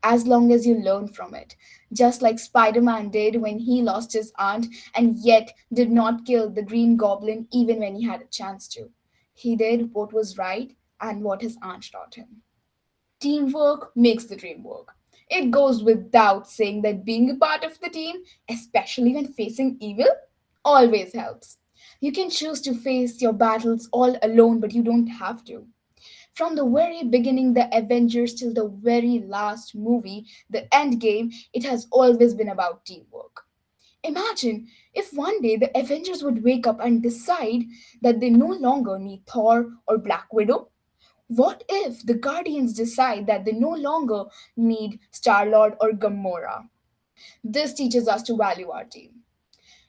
As long as you learn from it. Just like Spider Man did when he lost his aunt and yet did not kill the Green Goblin even when he had a chance to. He did what was right and what his aunt taught him. Teamwork makes the dream work. It goes without saying that being a part of the team, especially when facing evil, always helps. You can choose to face your battles all alone, but you don't have to. From the very beginning, the Avengers, till the very last movie, the end game, it has always been about teamwork. Imagine if one day the Avengers would wake up and decide that they no longer need Thor or Black Widow. What if the Guardians decide that they no longer need Star Lord or Gamora? This teaches us to value our team,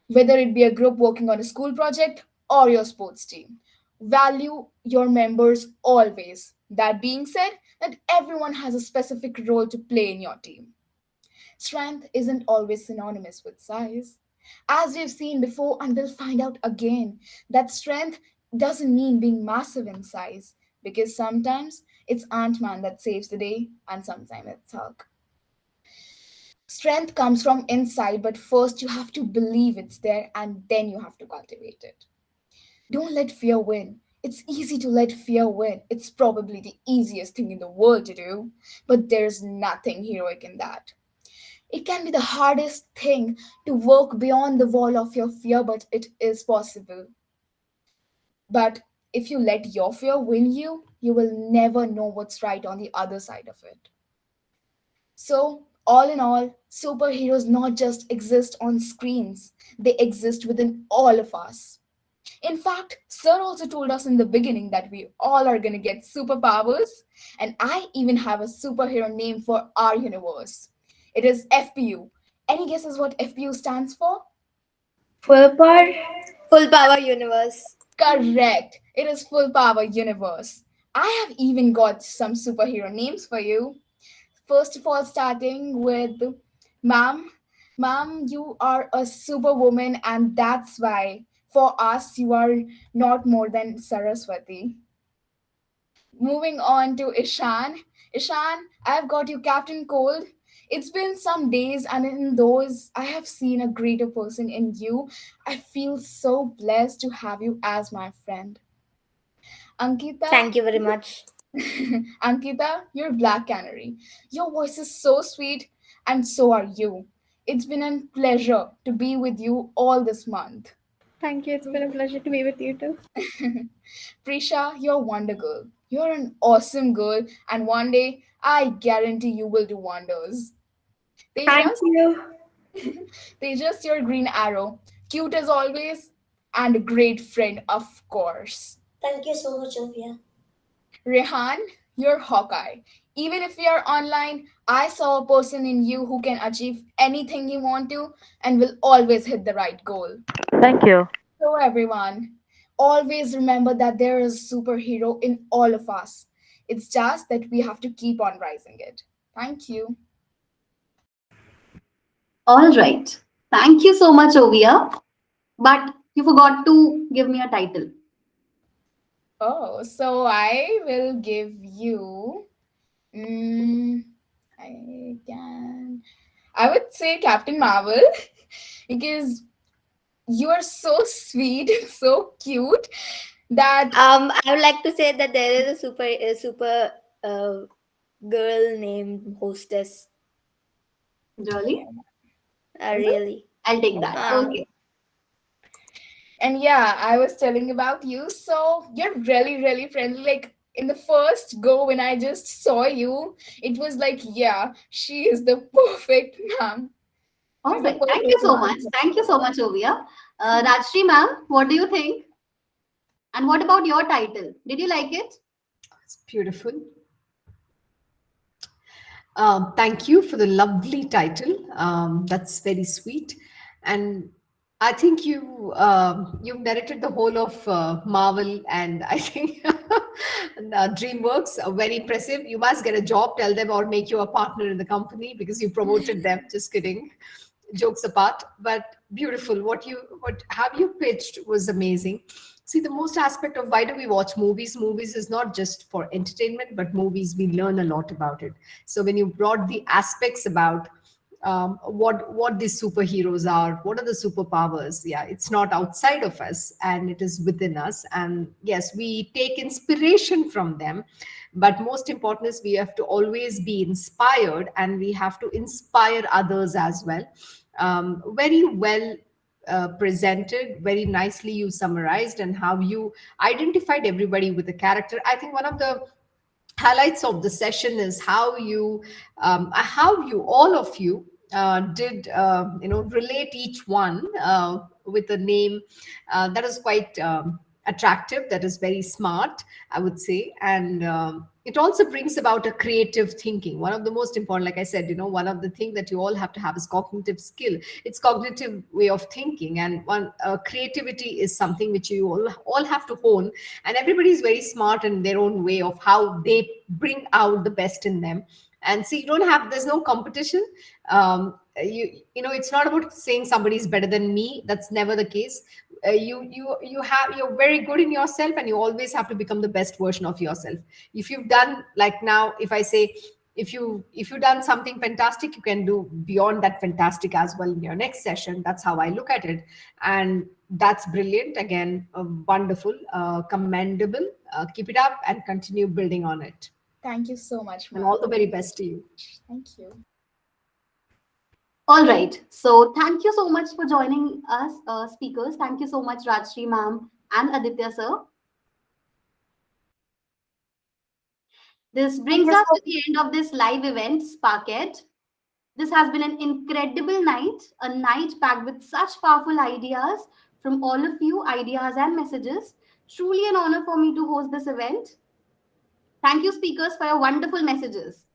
whether it be a group working on a school project or your sports team. Value your members always. That being said, that everyone has a specific role to play in your team. Strength isn't always synonymous with size. As we've seen before, and we'll find out again, that strength doesn't mean being massive in size, because sometimes it's Ant Man that saves the day, and sometimes it's Hulk. Strength comes from inside, but first you have to believe it's there and then you have to cultivate it. Don't let fear win. It's easy to let fear win. It's probably the easiest thing in the world to do, but there's nothing heroic in that. It can be the hardest thing to work beyond the wall of your fear, but it is possible. But if you let your fear win you, you will never know what's right on the other side of it. So, all in all, superheroes not just exist on screens, they exist within all of us. In fact, Sir also told us in the beginning that we all are going to get superpowers, and I even have a superhero name for our universe. It is FPU. Any guesses what FPU stands for? Full power? Full power universe. Correct. It is Full Power Universe. I have even got some superhero names for you. First of all, starting with Ma'am. Ma'am, you are a superwoman, and that's why for us you are not more than Saraswati. Moving on to Ishan. Ishan, I've got you Captain Cold. It's been some days, and in those, I have seen a greater person in you. I feel so blessed to have you as my friend. Ankita, Thank you very much. Ankita, you're Black Canary. Your voice is so sweet, and so are you. It's been a pleasure to be with you all this month. Thank you. It's been a pleasure to be with you too. Prisha, you're Wonder Girl. You're an awesome girl, and one day I guarantee you will do wonders. Thank Tejas, you. Tejas, your green arrow. Cute as always, and a great friend, of course. Thank you so much, Ovia. Rihann, you're Hawkeye. Even if we are online, I saw a person in you who can achieve anything you want to and will always hit the right goal. Thank you. So, everyone, always remember that there is a superhero in all of us. It's just that we have to keep on rising it. Thank you. All right. Thank you so much, Ovia. But you forgot to give me a title. Oh, so I will give you. Mm, I would say Captain Marvel because you are so sweet and so cute that I would like to say that there is a super girl named hostess. Really? Really. I'll take that. Okay. and yeah, I was telling about you. So you're really, really friendly. Like in the first go when I just saw you, it was like, yeah, she is the perfect ma'am. All She's the right. Thank you perfect so ma'am. much. Thank you so much, Ovia. Rajashree ma'am, what do you think? And what about your title? Did you like it? It's beautiful. Thank you for the lovely title. That's very sweet, and I think you've narrated the whole of Marvel, and I think DreamWorks are very impressive. You must get a job, tell them, or make you a partner in the company because you promoted them. Just kidding, jokes apart. But beautiful. What have you pitched was amazing. See, the most aspect of why do we watch movies? Movies is not just for entertainment, but movies we learn a lot about it. So when you brought the aspects about what these superheroes are, what are the superpowers? Yeah, it's not outside of us, and it is within us. And yes, we take inspiration from them, but most important is we have to always be inspired, and we have to inspire others as well. Very well presented, very nicely you summarized, and how you identified everybody with a character. I think one of the highlights of the session is how you all of you did relate each one with a name that is quite attractive, that is very smart, I would say. And it also brings about a creative thinking. One of the most important, like I said, one of the things that you all have to have is cognitive skill. It's cognitive way of thinking, and one creativity is something which you all have to hone. And everybody is very smart in their own way of how they bring out the best in them. And see, there's no competition. It's not about saying somebody's better than me. That's never the case. You're very good in yourself, and you always have to become the best version of yourself. If you've done, like now, if I say, if you've done something fantastic, you can do beyond that fantastic as well in your next session. That's how I look at it. And that's brilliant. Again, wonderful, commendable. Keep it up and continue building on it. Thank you so much, And ma'am. all the very best to you. Thank you. All right. So thank you so much for joining us, speakers. Thank you so much, Rajashree ma'am and Adithya sir. This brings us to the end of this live event, SparkED. This has been an incredible night, a night packed with such powerful ideas from all of you, ideas and messages. Truly an honor for me to host this event. Thank you, speakers, for your wonderful messages.